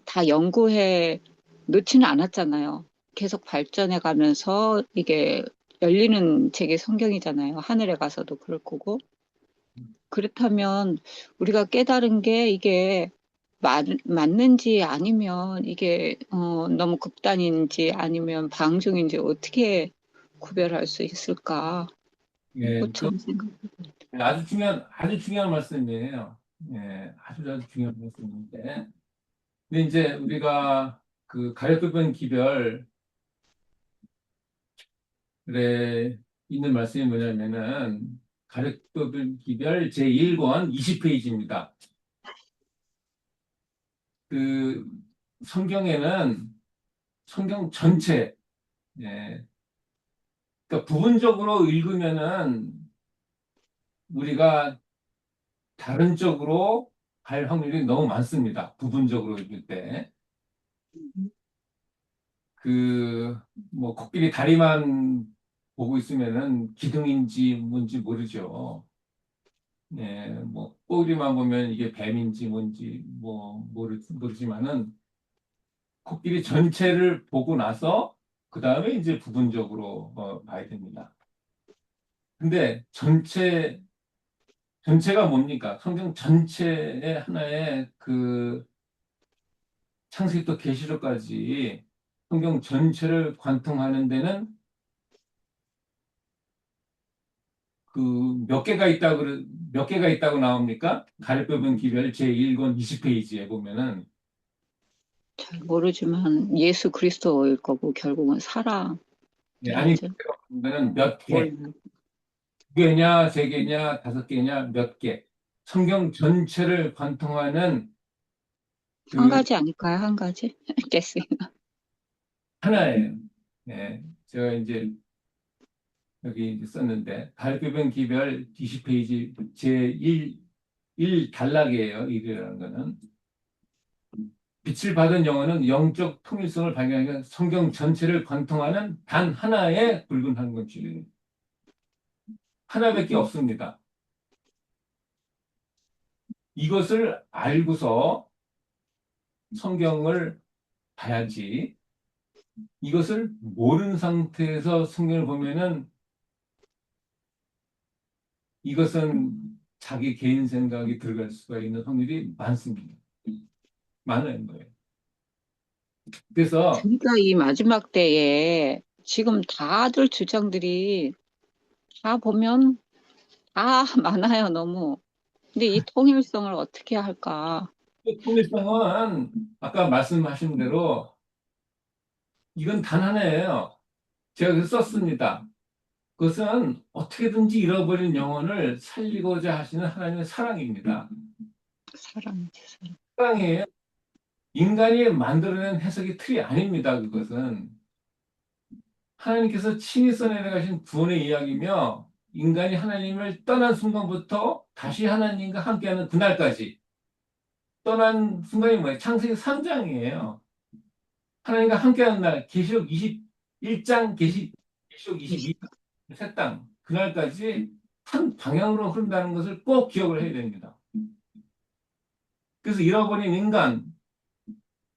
[SPEAKER 5] 다 연구해 놓지는 않았잖아요. 계속 발전해 가면서 이게 열리는 책이 성경이잖아요. 하늘에 가서도 그럴 거고. 그렇다면 우리가 깨달은 게 이게 맞는지 아니면 이게 너무 극단인지 아니면 방종인지 어떻게 구별할 수 있을까?
[SPEAKER 1] 예,
[SPEAKER 5] 그참 생각.
[SPEAKER 1] 아주 중요한 말씀이에요. 예, 아주 중요한 말씀인데. 근데 이제 우리가 그 가격급변 기별에 있는 말씀이 뭐냐면은 가격급변 기별 제1권 20페이지입니다. 그 성경에는 성경 전체, 예, 그러니까 부분적으로 읽으면은 우리가 다른 쪽으로 갈 확률이 너무 많습니다. 부분적으로 읽을 때. 코끼리 다리만 보고 있으면은 기둥인지 뭔지 모르죠. 예, 꼬리만 보면 이게 뱀인지 뭔지 모르지만은 코끼리 전체를 보고 나서 그 다음에 이제 부분적으로 봐야 됩니다. 근데 전체가 뭡니까? 성경 전체의 하나의 그 창세기부터 계시록까지 성경 전체를 관통하는 데는 그 몇 개가 있다고 나옵니까? 가리법은 기별 제1권 20페이지에 보면은
[SPEAKER 5] 잘 모르지만 예수 그리스도일 거고 결국은 사랑이겠죠.
[SPEAKER 1] 예, 아니 보면은 몇 개,
[SPEAKER 5] 몰라.
[SPEAKER 1] 두 개냐, 세 개냐, 다섯 개냐, 몇 개. 성경 전체를 관통하는
[SPEAKER 5] 한
[SPEAKER 1] 그
[SPEAKER 5] 가지 아닐까요? 한 가지? 겠어요.
[SPEAKER 1] 하나예요. 예, 제가 이제 여기 이제 썼는데 가리법은 기별 20페이지 제1 단락이에요. 이라는 거는 빛을 받은 영혼은 영적 통일성을 발견하기 위해 성경 전체를 관통하는 단 하나의 붉은 한 권줄 하나밖에 없습니다. 이것을 알고서 성경을 봐야지. 이것을 모르는 상태에서 성경을 보면은 이것은 자기 개인 생각이 들어갈 수가 있는 확률이 많습니다. 많은 거예요. 그래서
[SPEAKER 5] 그러니까 이 마지막 때에 지금 다들 주장들이 다 보면 다 많아요, 너무. 근데 이 통일성을 어떻게 할까?
[SPEAKER 1] 통일성은 아까 말씀하신 대로 이건 단 하나예요. 제가 그래서 썼습니다. 그것은 어떻게든지 잃어버린 영혼을 살리고자 하시는 하나님의 사랑입니다.
[SPEAKER 5] 사랑이지, 사랑.
[SPEAKER 1] 사랑이에요. 인간이 만들어낸 해석의 틀이 아닙니다. 그것은 하나님께서 친히 써내려가신 구원의 이야기며 인간이 하나님을 떠난 순간부터 다시 하나님과 함께하는 그날까지 떠난 순간이 뭐예요? 창세기 3장이에요. 하나님과 함께하는 날, 계시록 21장, 계시록 22장, 세 땅, 그날까지 한 방향으로 흐른다는 것을 꼭 기억을 해야 됩니다. 그래서 잃어버린 인간,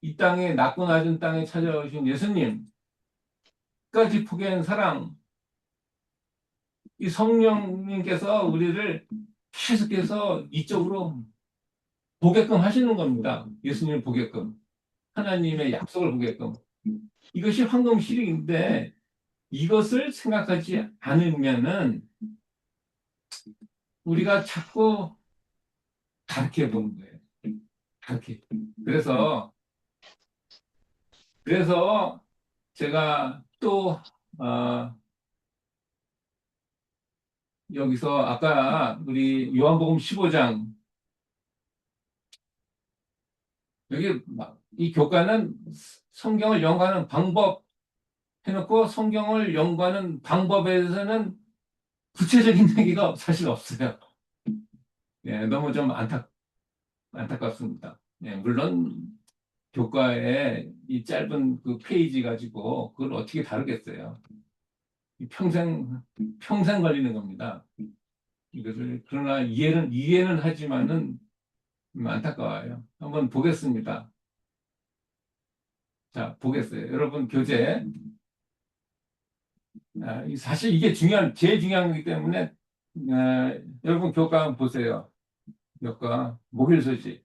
[SPEAKER 1] 이 땅에 낮고 낮은 땅에 찾아오신 예수님까지 포기한 사랑, 이 성령님께서 우리를 계속해서 이쪽으로 보게끔 하시는 겁니다. 예수님을 보게끔. 하나님의 약속을 보게끔. 이것이 황금 실익인데 이것을 생각하지 않으면은 우리가 자꾸 다르게 보는 거예요. 다르게. 그래서, 그래서 제가 또, 어, 여기서 아까 우리 요한복음 15장, 여기 이 교과는 성경을 연구하는 방법 해놓고 성경을 연구하는 방법에 대해서는 구체적인 얘기가 사실 없어요. 예, 너무 좀 안타깝습니다. 예, 물론 교과에 이 짧은 그 페이지 가지고 그걸 어떻게 다루겠어요. 평생 걸리는 겁니다. 이것을, 그러나 이해는 하지만은 안타까워요. 한번 보겠습니다. 자, 보겠어요. 여러분, 교재. 사실 이게 제일 중요한 거기 때문에, 여러분 교과 한번 보세요. 교과, 목요일서지.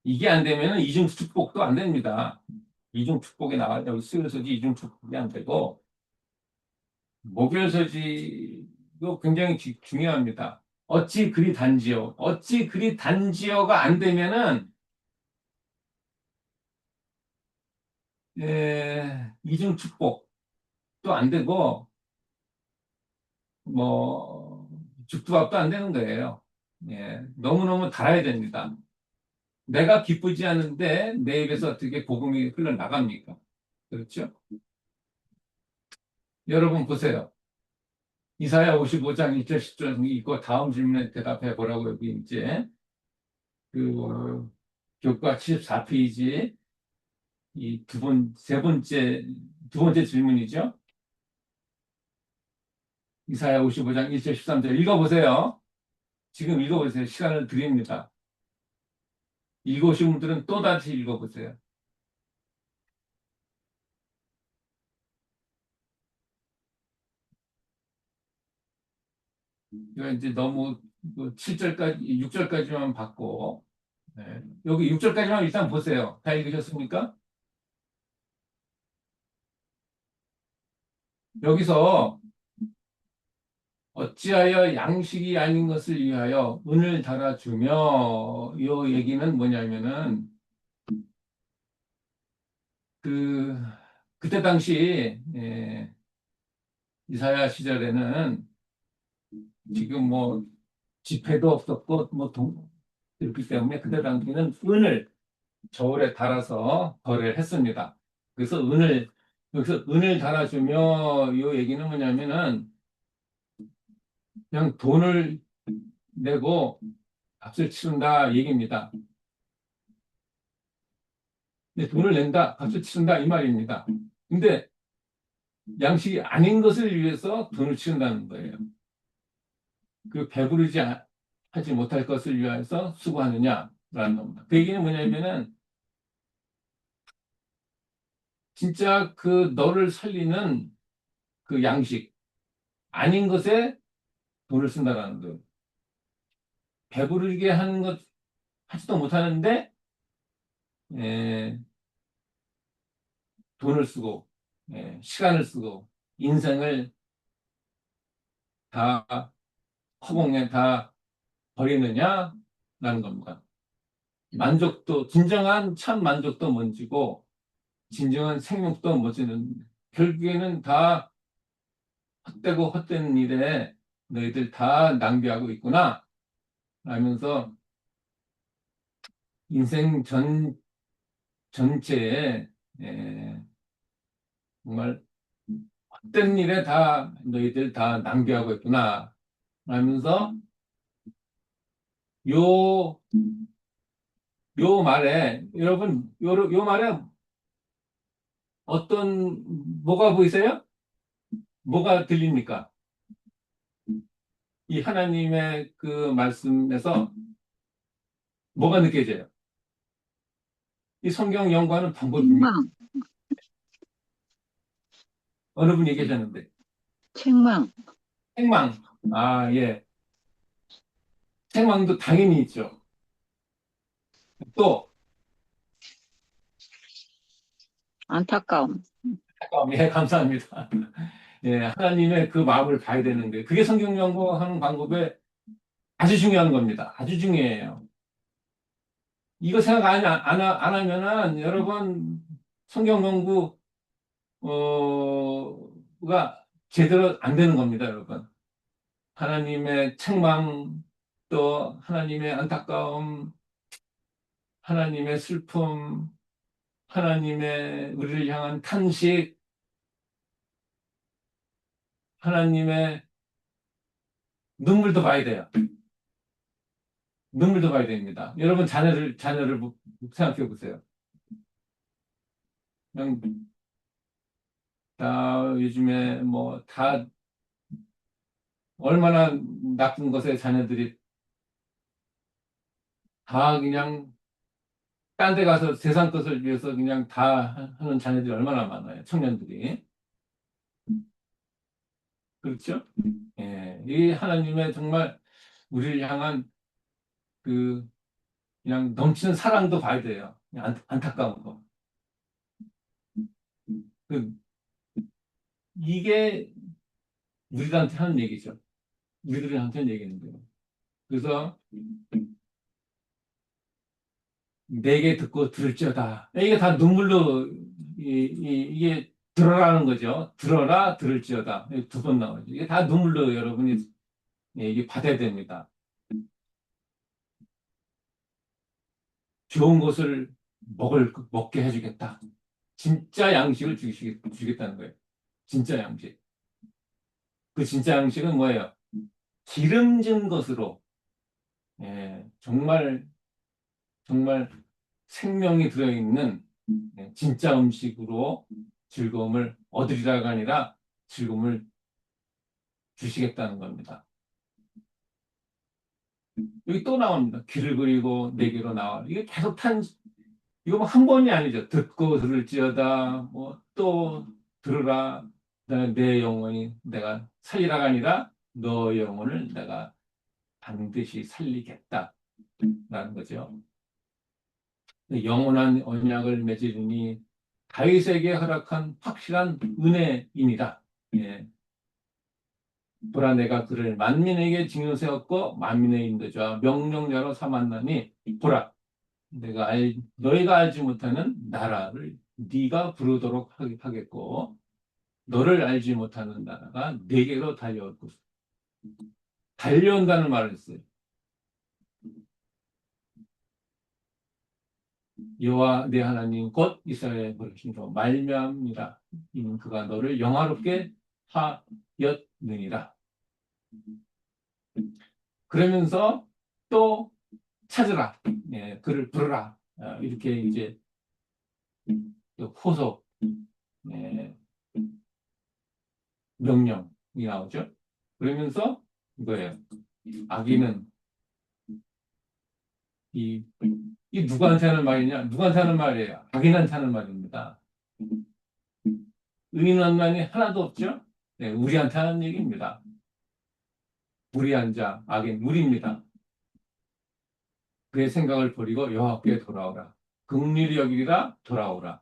[SPEAKER 1] 이게 안 되면 이중축복도 안 됩니다. 이중축복이 나와요. 여기 수요일서지 이중축복이 안 되고, 목요일서지도 굉장히 중요합니다. 어찌 그리 단지요? 어찌 그리 단지요가 안 되면은, 이중축복도 안 되고, 뭐, 죽두밥도 안 되는 거예요. 예, 너무너무 달아야 됩니다. 내가 기쁘지 않은데 내 입에서 어떻게 복음이 흘러나갑니까? 그렇죠? 여러분 보세요. 이사야 55장 1절 10절 이거 다음 질문에 대답해 보라고 여기 이제 그 교과 74페이지 이 두 번째 질문이죠. 이사야 55장 1절 13절 읽어보세요. 지금 읽어보세요. 시간을 드립니다. 읽으신 분들은 또 다시 읽어보세요. 이거 이제 너무 7절까지, 6절까지만 받고 여기 6절까지만 일단 보세요. 다 읽으셨습니까? 여기서 어찌하여 양식이 아닌 것을 위하여 은을 달아주며, 이 얘기는 뭐냐면은 그 그때 당시 이사야 시절에는 지금 뭐 지폐도 없었고 그렇기 때문에 그때 당시에는 은을 저울에 달아서 거래를 했습니다. 그래서 여기서 은을 달아주며 이 얘기는 뭐냐면은 그냥 돈을 내고 값을 치른다 얘기입니다. 근데 돈을 낸다, 값을 치른다 이 말입니다. 근데 양식이 아닌 것을 위해서 돈을 치른다는 거예요. 그 배부르지 하지 못할 것을 위해서 수고하느냐라는 겁니다. 그 얘기는 뭐냐면은 진짜 그 너를 살리는 그 양식 아닌 것에 돈을 쓴다라는 거예요. 배부르게 하는 것 하지도 못하는데 에, 돈을 쓰고 시간을 쓰고 인생을 다 허공에 다 버리느냐라는 겁니다. 만족도 진정한 참 만족도 뭔지고 진정한 생명도 뭔지는 결국에는 다 헛되고 헛된 일에 너희들 다 낭비하고 있구나 라면서 인생 전체에 에, 정말 헛된 일에 다 너희들 다 낭비하고 있구나 라면서 요, 요 말에 여러분 요 말에 어떤 뭐가 보이세요? 뭐가 들립니까? 이 하나님의 그 말씀에서 뭐가 느껴져요? 이 성경 연구하는 방법입니다.
[SPEAKER 5] 책망,
[SPEAKER 1] 어느 분이 계셨는데
[SPEAKER 5] 책망.
[SPEAKER 1] 책망. 아, 예. 책망도 당연히 있죠. 또
[SPEAKER 5] 안타까움.
[SPEAKER 1] 예, 감사합니다. 예, 하나님의 그 마음을 봐야 되는데 그게 성경 연구하는 방법에 아주 중요한 겁니다. 아주 중요해요. 이거 생각 안 하면은 여러분 성경 연구 가 제대로 안 되는 겁니다, 여러분. 하나님의 책망, 또 하나님의 안타까움, 하나님의 슬픔, 하나님의 우리를 향한 탄식, 하나님의 눈물도 봐야 돼요. 눈물도 봐야 됩니다. 여러분 자녀를 생각해 보세요. 그냥 다 요즘에 뭐 다 얼마나 나쁜 것에 자녀들이 다 그냥 딴 데 가서 세상 것을 위해서 그냥 다 하는 자녀들이 얼마나 많아요. 청년들이. 그렇죠? 예. 이 하나님의 정말 우리를 향한 그 그냥 넘치는 사랑도 봐야 돼요. 그냥 안타까운 거. 그 이게 우리들한테 하는 얘기죠. 우리들한테 하는 얘기인데요. 그래서 내게 듣고 들을지어다. 이게 다 눈물로 이게 들어라는 거죠. 들어라 들을지어다. 2번 나오죠. 이게 다 눈물로 여러분이 이게 받아야 됩니다. 좋은 것을 먹게 해주겠다. 진짜 양식을 주겠다는 거예요. 진짜 양식. 그 진짜 양식은 뭐예요? 기름진 것으로, 정말, 정말 생명이 들어있는 진짜 음식으로 즐거움을 얻으리라가 아니라 즐거움을 주시겠다는 겁니다. 여기 또 나옵니다. 귀를 그리고 내게로 나와. 이게 계속 이거 뭐 한 번이 아니죠. 듣고 들을지어다, 뭐 또 들으라. 그다음에 내 영혼이 내가 살리라가 아니라 너 영혼을 내가 반드시 살리겠다라는 거죠. 영원한 언약을 맺으리니 다윗에게 허락한 확실한 은혜이니라. 예. 보라 내가 그를 만민에게 징을 세웠고 만민의 인도자 명령자로 삼았나니 보라 내가 너희가 알지 못하는 나라를 네가 부르도록 하겠고 너를 알지 못하는 나라가 네게로 달려올 것이다. 달려온다는 말을 했어요. 여호와 내 하나님 곧 이스라엘의 버리심으로 말미암니라. 이는 그가 너를 영화롭게 하였느니라. 그러면서 또 찾으라. 예, 그를 부르라. 이렇게 이제 호소, 예, 명령이 나오죠. 그러면서 이거예요. 아기는 이, 이 누구한테 하는 말이냐? 누구한테 하는 말이에요? 악인한테 하는 말입니다. 의인만이 하나도 없죠? 네, 우리한테 하는 얘기입니다. 무리한 자, 악인, 우리입니다. 그의 생각을 버리고 여호와께 돌아오라. 긍휼히 여기리라 돌아오라.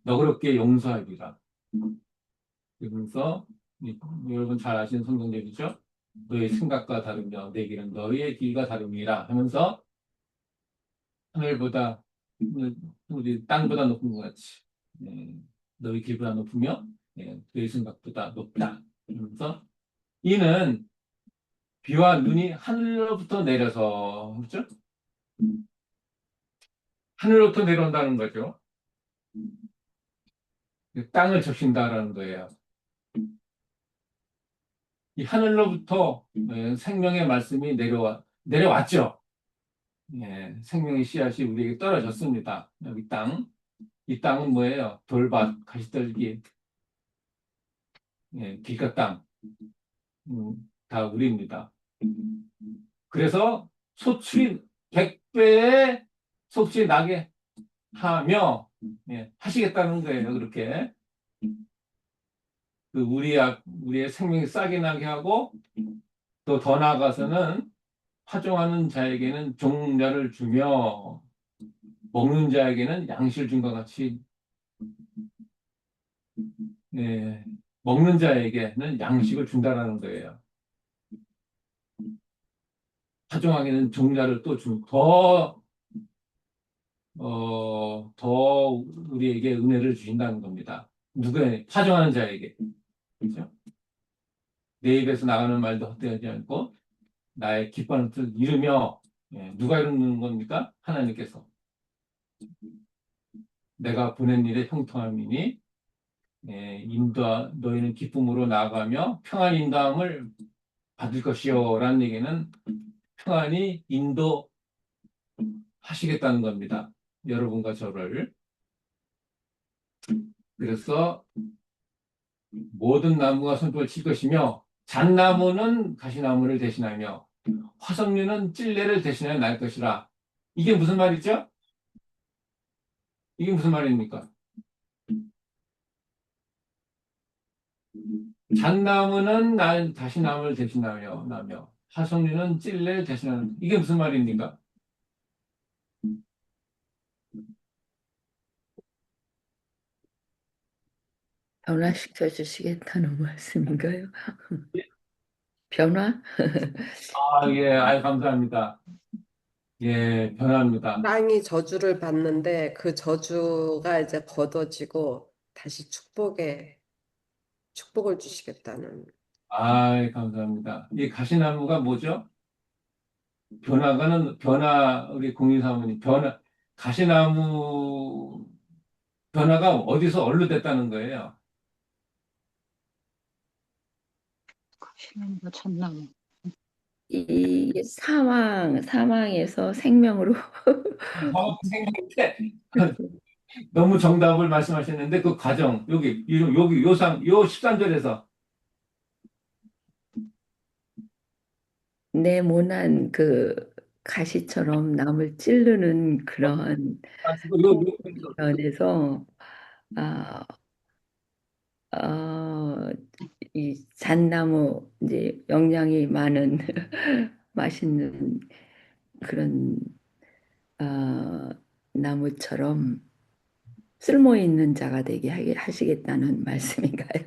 [SPEAKER 1] 너그럽게 용서하리라. 그러면서 여러분 잘 아시는 성경적이죠? 너의 생각과 다르며 내 길은 너희의 길과 다름이라 하면서 하늘보다 우리 땅보다 높은 것 같이 너희 길보다 높으며 너희 생각보다 높다. 그러면서 이는 비와 눈이 하늘로부터 내려서 그렇죠? 하늘로부터 내려온다는 거죠. 땅을 적신다라는 거예요. 이 하늘로부터 생명의 말씀이 내려왔죠. 생명의 씨앗이 우리에게 떨어졌습니다. 여기 땅. 이 땅은 뭐예요? 돌밭, 가시떨기, 길가 땅. 다 우리입니다. 그래서 소출이 100배의 소출이 나게 하며 하시겠다는 거예요. 그렇게. 우리의 생명이 싹이 나게 하고 또 더 나아가서는 파종하는 자에게는 종자를 주며 먹는 자에게는 양식을 준 것 같이 먹는 자에게는 양식을 준다라는 거예요. 파종하기는 종자를 또 더 우리에게 은혜를 주신다는 겁니다. 누구에? 파종하는 자에게. 그렇죠? 내 입에서 나가는 말도 헛되지 않고 나의 기뻐하는 뜻을 이루며 누가 이루는 겁니까? 하나님께서. 내가 보낸 일에 형통함이니 너희는 기쁨으로 나아가며 평안 인도함을 받을 것이요 라는 얘기는 평안히 인도하시겠다는 겁니다. 여러분과 저를. 그래서 모든 나무가 손톱을 칠 것이며 잣나무는 가시나무를 대신하며 화석류는 찔레를 대신하여 날 것이라. 이게 무슨 말이죠? 이게 무슨 말입니까? 잣나무는 가시나무를 대신하며 나며 화석류는 찔레를 대신하는 이게 무슨 말입니까?
[SPEAKER 3] 변화시켜 주시겠다는 말씀인가요? 변화?
[SPEAKER 1] 예, 아유, 감사합니다. 예, 변합니다.
[SPEAKER 2] 땅이 저주를 받는데 그 저주가 이제 걷어지고 다시 축복을 주시겠다는.
[SPEAKER 1] 아이, 감사합니다. 이 가시나무가 뭐죠? 우리 공인사모님, 가시나무, 변화가 어디서 어디로 됐다는 거예요?
[SPEAKER 5] 가시나무가 잣나무.
[SPEAKER 3] 이 사망에서 생명으로
[SPEAKER 1] 생각인데, 너무 정답을 말씀하셨는데, 그 과정, 여기, 요 13절에서,
[SPEAKER 3] 네모난 그 가시처럼 남을 찌르는 그런 면에서 아, 이 잣나무 이제 영양이 많은 맛있는 그런 나무처럼 쓸모 있는 자가 되게 하시겠다는 말씀인가요?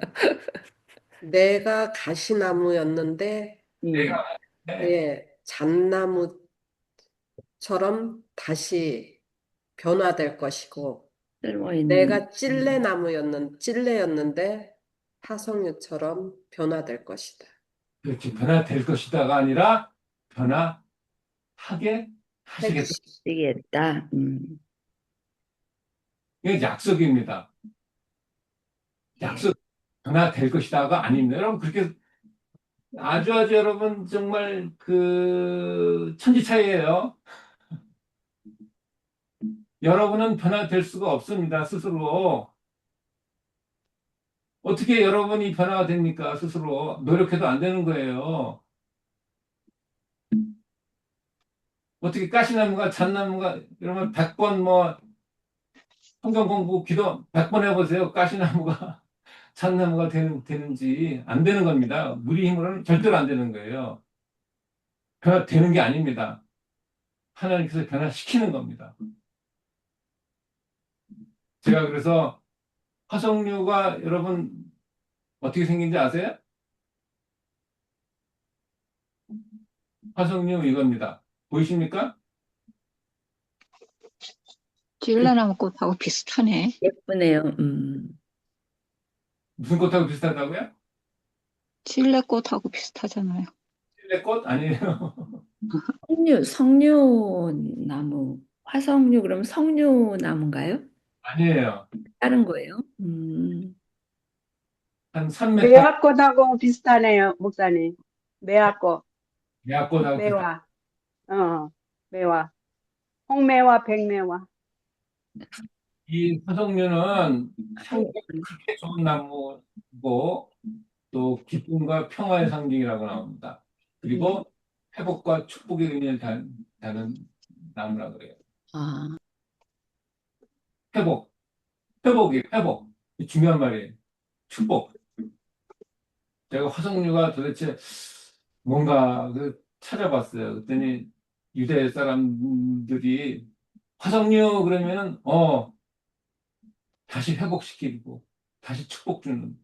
[SPEAKER 2] 내가 가시나무였는데,
[SPEAKER 3] 예,
[SPEAKER 2] 예, 잣나무처럼 다시 변화될 것이고,
[SPEAKER 3] 쓸모 있는.
[SPEAKER 2] 내가 찔레였는데, 화석류처럼 변화될 것이다.
[SPEAKER 1] 그렇지. 변화될 것이다가 아니라 변화하게 하시겠다.
[SPEAKER 3] 되겠다.
[SPEAKER 1] 이게 약속입니다.
[SPEAKER 3] 예.
[SPEAKER 1] 약속. 변화될 것이다가 아닙니다. 여러분, 그렇게 아주 아주 여러분 정말 그 천지차이예요. 여러분은 변화될 수가 없습니다. 스스로. 어떻게 여러분이 변화가 됩니까? 스스로. 노력해도 안 되는 거예요. 어떻게 가시나무가 잣나무가 여러분 100번 뭐 성경 공부 기도 100번 해보세요. 가시나무가 잣나무가 되는지 안 되는 겁니다. 우리 힘으로는 절대로 안 되는 거예요. 변화되는 게 아닙니다. 하나님께서 변화시키는 겁니다. 제가 그래서 화석류가 여러분 어떻게 생긴지 아세요? 화석류 이겁니다. 보이십니까?
[SPEAKER 5] 찔레나무 꽃하고 비슷하네.
[SPEAKER 3] 예쁘네요.
[SPEAKER 1] 무슨 꽃하고 비슷하다고요?
[SPEAKER 5] 찔레꽃하고 비슷하잖아요.
[SPEAKER 1] 찔레꽃? 아니에요.
[SPEAKER 3] 석류나무, 화석류, 그럼 석류나무인가요?
[SPEAKER 1] 아니에요.
[SPEAKER 3] 다른 거예요?
[SPEAKER 1] 한 3m
[SPEAKER 6] 매화꽃하고 비슷하네요, 목사님. 매화꽃,
[SPEAKER 1] 야꽃하고 비슷한
[SPEAKER 6] 매화, 매화. 홍매화, 백매화.
[SPEAKER 1] 이 화석류는 향기가 그렇게 좋은 나무고 또 기쁨과 평화의 상징이라고 나옵니다. 그리고 회복과 축복의 의미를 다는 나무라 그래요.
[SPEAKER 3] 아,
[SPEAKER 1] 회복. 이 중요한 말이에요. 축복. 제가 화석류가 도대체 뭔가 찾아봤어요. 그랬더니 유대 사람들이 화석류 그러면은 다시 회복시키고 다시 축복 주는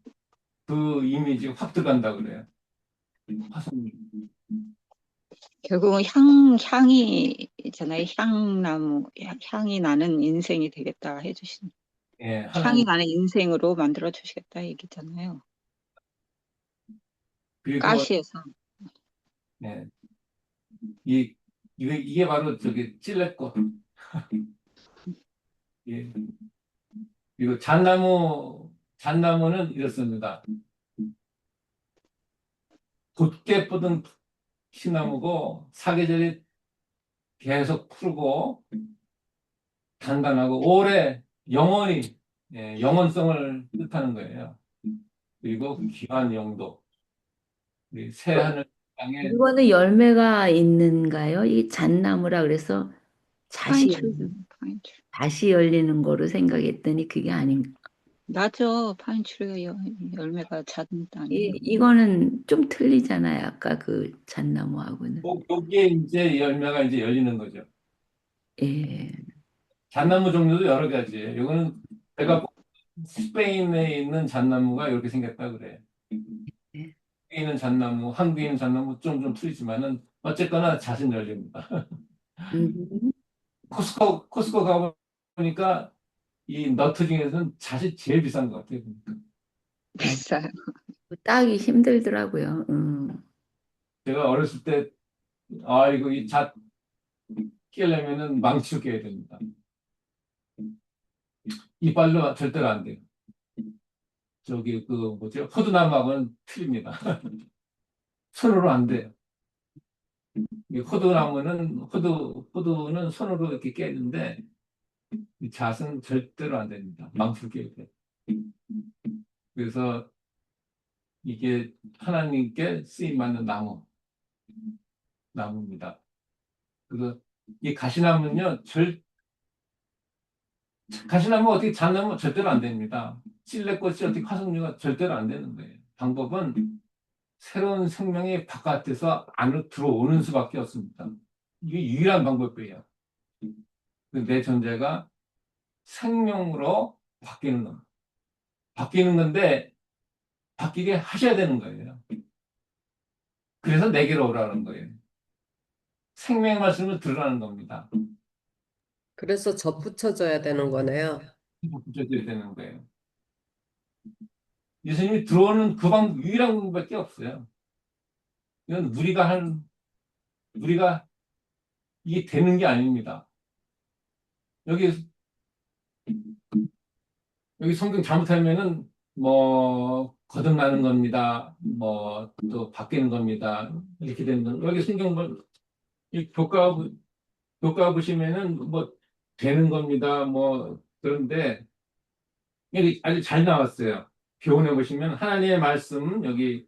[SPEAKER 1] 그 이미지 확 들어간다 그래요. 화석류.
[SPEAKER 5] 결국은 향이잖아요. 향나무, 향이 나는 인생이 되겠다 해주신,
[SPEAKER 1] 예,
[SPEAKER 5] 향이
[SPEAKER 1] 하나님.
[SPEAKER 5] 나는 인생으로 만들어 주시겠다 얘기잖아요.
[SPEAKER 1] 그리고
[SPEAKER 5] 가시에서.
[SPEAKER 1] 예, 이게 바로 저기 찔레꽃. 예. 그리고 잣나무는 이렇습니다. 곧게 뻗은 시나무고 사계절이 계속 푸르고 단단하고 오래 영원히 영원성을 뜻하는 거예요. 그리고 귀한 영도 우리 새 하늘 땅에
[SPEAKER 3] 이거는 열매가 있는가요? 이 잣나무라 그래서
[SPEAKER 5] 파인트리, 파인트리.
[SPEAKER 3] 다시 열리는 거로 생각했더니 그게 아닌가.
[SPEAKER 5] 맞아. 파인트리가 열매가 잦은 땅이에요.
[SPEAKER 3] 이거는 좀 틀리잖아요. 아까 그 잣나무하고는.
[SPEAKER 1] 여기에 이제 열매가 이제 열리는 거죠.
[SPEAKER 3] 예.
[SPEAKER 1] 잣나무 종류도 여러 가지예요. 이거는 제가 스페인에 있는 잣나무가 이렇게 생겼다 그래.
[SPEAKER 3] 예.
[SPEAKER 1] 한국에 있는 잣나무, 한국에 있는 잣나무 좀 틀리지만은 어쨌거나 잣은 열립니다.
[SPEAKER 3] 음,
[SPEAKER 1] 코스코 가보니까 이 너트 중에서는 잣이 제일 비싼 것 같아요. 보니까.
[SPEAKER 5] 비싸요.
[SPEAKER 3] 따기 힘들더라고요.
[SPEAKER 1] 제가 어렸을 때, 이거 이 잣 끼려면은 망치로 깨야 됩니다. 이빨로 절대로 안 돼요. 저기, 뭐죠? 호두나무하고는 틀립니다. 손으로 안 돼요. 이 호두는 손으로 이렇게 깨는데, 이 잣은 절대로 안 됩니다. 망치로 깨야 돼요. 그래서 이게 하나님께 쓰임 받는 나무입니다. 그래서 이 가시나무는요, 가시나무 어떻게 잣나무 절대로 안 됩니다. 찔레꽃이 어떻게 화석류가 절대로 안 되는 거예요. 방법은 새로운 생명이 바깥에서 안으로 들어오는 수밖에 없습니다. 이게 유일한 방법이에요. 내 존재가 생명으로 바뀌는 겁니다. 바뀌는 건데 바뀌게 하셔야 되는 거예요. 그래서 내게로 오라는 거예요. 생명 말씀을 들으라는 겁니다.
[SPEAKER 2] 그래서 접붙여져야 되는 거네요.
[SPEAKER 1] 붙여줘야 되는 거예요. 예수님이 들어오는 그 유일한 방법밖에 없어요. 이건 우리가 이게 되는 게 아닙니다. 여기 성경 잘못하면은 뭐 거듭나는 겁니다. 뭐 또 바뀌는 겁니다. 이렇게 되는 건 여기 성경 이 교과 보시면은 뭐 되는 겁니다. 뭐 그런데 여기 아주 잘 나왔어요. 교훈해 보시면 하나님의 말씀 여기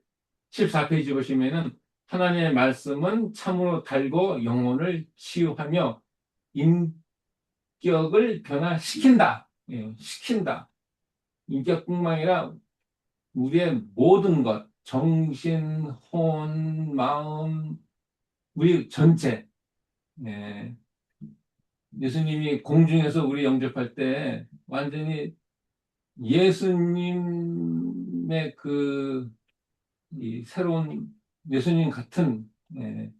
[SPEAKER 1] 14페이지 보시면은 하나님의 말씀은 참으로 달고 영혼을 치유하며 인격을 변화시킨다. 예, 시킨다. 인격뿐만 아니라 우리의 모든 것, 정신, 혼, 마음, 우리 전체. 예, 예수님이 공중에서 우리 영접할 때 완전히 예수님의 이 새로운 예수님 같은, 예,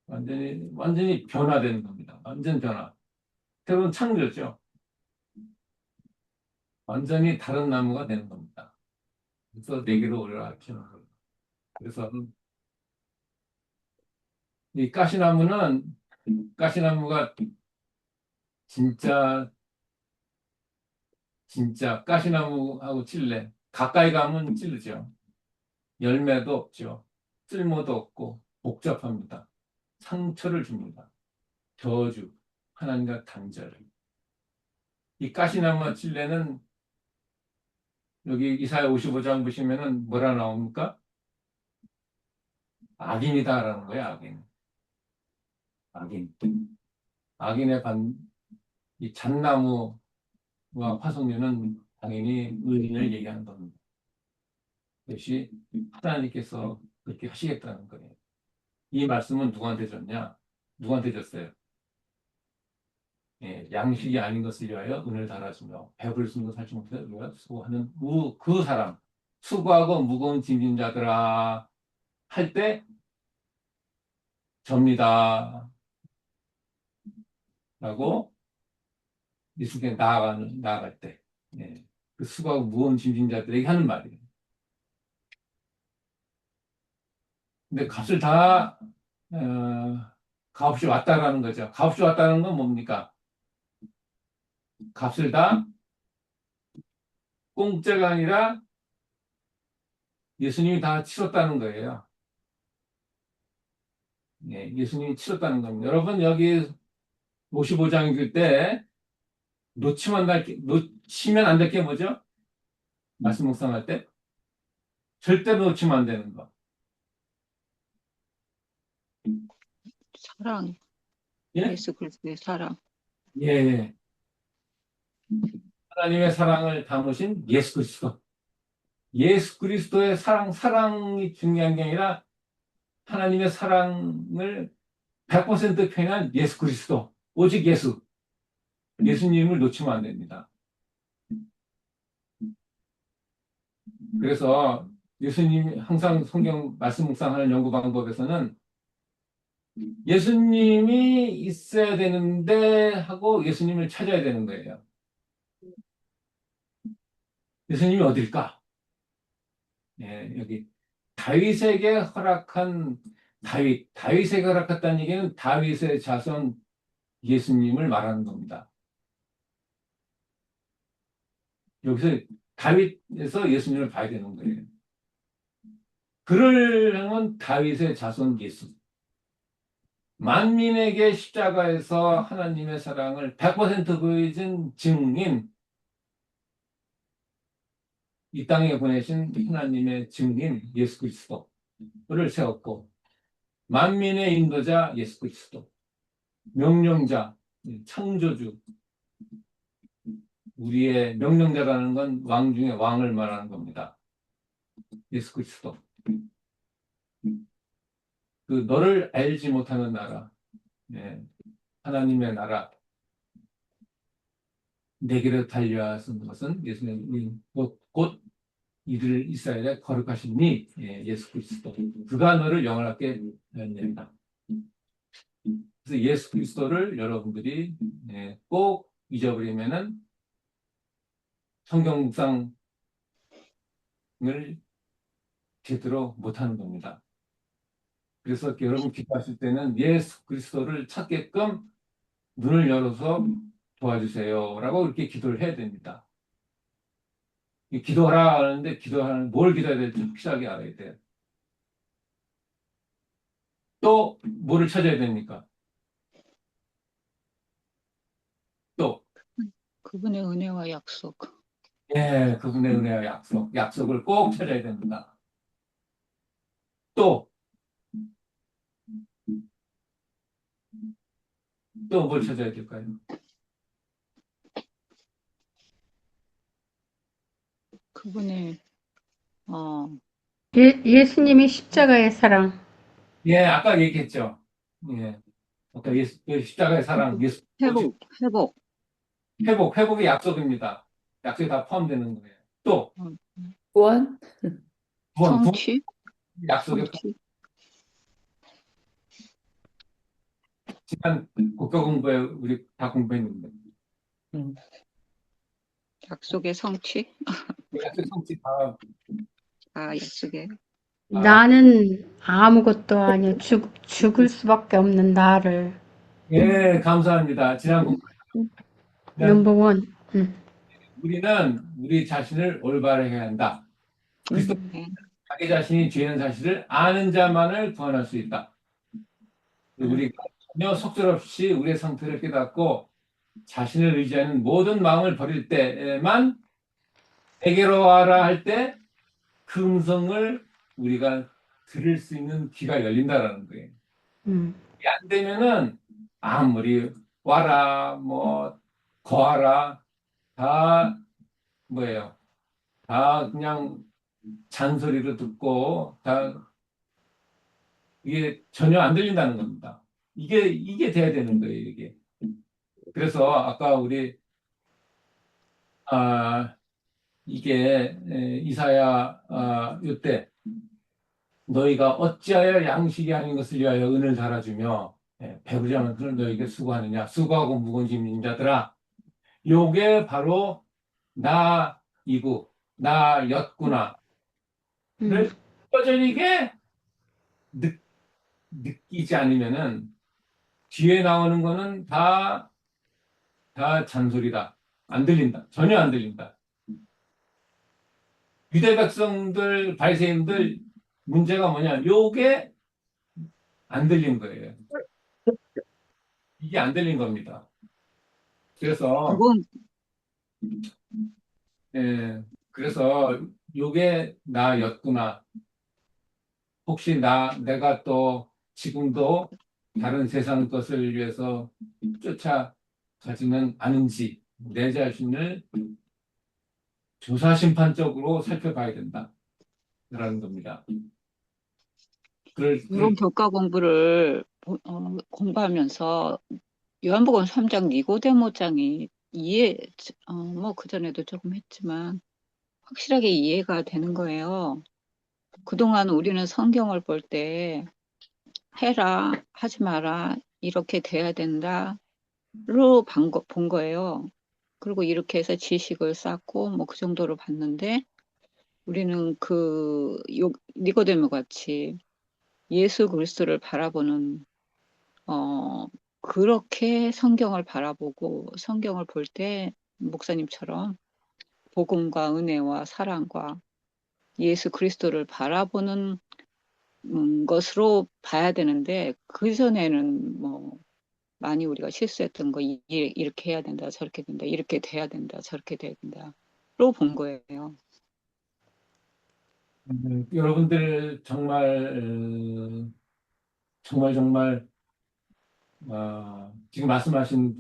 [SPEAKER 1] 완전히 변화되는 겁니다. 완전 변화. 새로운 창조죠. 완전히 다른 나무가 되는 겁니다. 그래서 내게로 오려라 키우는 거예요. 그래서 이 가시나무가 진짜 가시나무하고 찔레. 가까이 가면 찔르죠. 열매도 없죠. 쓸모도 없고 복잡합니다. 상처를 줍니다. 저주, 하나님과 단절. 이 가시나무와 찔레는 여기 이사야 55장 보시면은 뭐라 나옵니까? 악인이다라는 거예요, 악인. 악인. 악인의 이 잣나무와 화석류는 당연히 의인을 얘기하는 겁니다. 역시 하나님께서 그렇게 하시겠다는 거예요. 이 말씀은 누구한테 줬냐? 누구한테 줬어요? 예, 양식이 아닌 것을 위하여 은을 달아주며 배부르신 것 살지 못해 우리가 수고하는 그 사람, 수고하고 무거운 짐진 자들아 할 때 접니다 라고 예수께 나아갈 때, 예, 그 수고하고 무거운 짐진 자들에게 하는 말이에요. 근데 값이 왔다라는 거죠. 값이 왔다는 건 뭡니까? 값을 다 공짜가 아니라 예수님이 다 치렀다는 거예요. 예, 예수님이 치렀다는 겁니다. 여러분, 여기 55장 읽을 때 놓치면 안 될 게 뭐죠? 말씀 묵상할 때? 절대로 놓치면 안 되는 거.
[SPEAKER 5] 사랑,
[SPEAKER 1] 예?
[SPEAKER 5] 예수 그리스도의 사랑.
[SPEAKER 1] 예, 예. 하나님의 사랑을 담으신 예수 그리스도. 예수 그리스도의 사랑이 중요한 게 아니라 하나님의 사랑을 100% 표현한 예수 그리스도. 오직 예수님을 놓치면 안 됩니다. 그래서 예수님 항상 성경 말씀 묵상하는 연구 방법에서는 예수님이 있어야 되는데 하고 예수님을 찾아야 되는 거예요. 예수님이 어딜까? 예, 여기 다윗에게 허락한 다윗에게 허락했다는 얘기는 다윗의 자손 예수님을 말하는 겁니다. 여기서 다윗에서 예수님을 봐야 되는 거예요. 그러려면 다윗의 자손 예수. 만민에게 십자가에서 하나님의 사랑을 100% 보여준 증인, 이 땅에 보내신 하나님의 증인 예수 그리스도를 세웠고, 만민의 인도자 예수 그리스도, 명령자, 창조주, 우리의 명령자라는 건 왕 중에 왕을 말하는 겁니다. 예수 그리스도. 그 너를 알지 못하는 나라, 예, 하나님의 나라, 내게로 달려왔은 것은 예수님이 곧 이를 이스라엘에 거룩하신 니 예수 그리스도 그가 너를 영원하게 하였느니라. 그래서 예수 그리스도를 여러분들이 꼭 잊어버리면은 성경 묵상을 제대로 못하는 겁니다. 그래서 여러분 기도하실 때는 예수 그리스도를 찾게끔 눈을 열어서 도와주세요라고 이렇게 기도를 해야 됩니다. 이 기도하라 하는데 기도하는 뭘 기도해야 될지 확실하게 알아야 돼요. 또 뭐를 찾아야 됩니까? 또
[SPEAKER 5] 그분의 은혜와 약속.
[SPEAKER 1] 그분의 은혜와 약속을 꼭 찾아야 됩니다. 또 또 뭘 찾아야 될까요?
[SPEAKER 5] 그분의 어,
[SPEAKER 7] 예수님의 십자가의 사랑.
[SPEAKER 1] 아까 얘기했죠. 예, 아까 그 십자가의 사랑, 예수
[SPEAKER 5] 회복.
[SPEAKER 1] 회복의 약속입니다. 약속이 다 포함되는 거예요. 또
[SPEAKER 5] 어,
[SPEAKER 3] 구원?
[SPEAKER 1] 구원
[SPEAKER 5] 성취,
[SPEAKER 1] 약속에
[SPEAKER 5] 성취.
[SPEAKER 1] 지난 국가 공부에 우리 다 공부했는데
[SPEAKER 5] 약속의 성취.
[SPEAKER 1] 약속 성취 다
[SPEAKER 5] 약속의.
[SPEAKER 7] 나는 아무것도 아니야. 죽을 수밖에 없는 나를.
[SPEAKER 1] 감사합니다.
[SPEAKER 7] 넘버원.
[SPEAKER 1] 우리는 우리 자신을 올바르게 해야 한다. 그리스도
[SPEAKER 5] 네.
[SPEAKER 1] 자기 자신이 죄인 사실을 아는 자만을 구원할 수 있다. 우리가 전혀 속절없이 우리의 상태를 깨닫고 자신을 의지하는 모든 마음을 버릴 때에만 내게로 와라 할 때 그 음성을 우리가 들을 수 있는 귀가 열린다라는 거예요.
[SPEAKER 7] 음.
[SPEAKER 1] 이게 안 되면은 아무리 와라 뭐 거하라 다 뭐예요? 다 그냥 잔소리로 듣고 다 이게 전혀 안 들린다는 겁니다. 이게 돼야 되는 거예요, 이게. 그래서 아까 우리 이게 이사야 요때 너희가 어찌하여 양식이 아닌 것을 위하여 은을 달아주며 배부르지 않은 것을 너희에게 수고하느냐 수고하고 무거운 짐진 자들아 요게 바로 나이고 나였구나를
[SPEAKER 7] 음.
[SPEAKER 1] 뼈저리게 느끼지 않으면은 뒤에 나오는 거는 다 잔소리다. 안 들린다. 전혀 안 들린다. 유대 백성들, 바리새인들 문제가 뭐냐? 요게 안 들린 거예요. 이게 안 들린 겁니다. 그래서
[SPEAKER 5] 그건
[SPEAKER 1] 그래서 요게 나였구나. 혹시 내가 또 지금도 다른 세상 것을 위해서 쫓아가지는 않은지 내 자신을 조사심판적으로 살펴봐야 된다라는 겁니다.
[SPEAKER 5] 이번 교과 공부를 공부하면서 요한복음 3장 니고데모장이 뭐 그전에도 조금 했지만 확실하게 이해가 되는 거예요. 그동안 우리는 성경을 볼 때 해라, 하지 마라, 이렇게 돼야 된다로 본 거예요. 그리고 이렇게 해서 지식을 쌓고 뭐 그 정도로 봤는데 우리는 니고데모 같이 예수 그리스도를 바라보는 그렇게 성경을 바라보고 성경을 볼 때 목사님처럼 복음과 은혜와 사랑과 예수 그리스도를 바라보는 것으로 봐야 되는데 그전에는 뭐 많이 우리가 실수했던 거 이렇게 해야 된다 저렇게 된다 이렇게 돼야 된다 저렇게 돼야 된다로 본 거예요.
[SPEAKER 1] 여러분들 정말 지금 말씀하신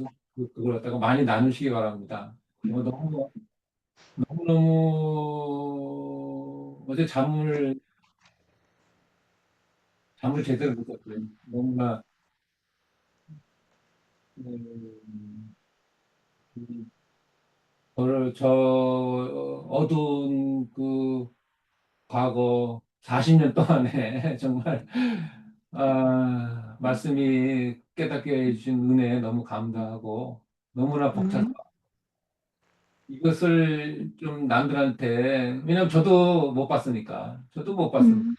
[SPEAKER 1] 그걸 갖다가 많이 나누시기 바랍니다. 너무너무 어제 잠을 제대로 못 잤어요. 너무나 음, 저 어두운 그 과거 40년 동안에 정말 말씀이 깨닫게 해주신 은혜에 너무 감사하고 너무나 벅차서
[SPEAKER 7] 음,
[SPEAKER 1] 이것을 좀 남들한테, 왜냐면 저도 못 봤으니까. 저도 못 봤으니까.
[SPEAKER 7] 음,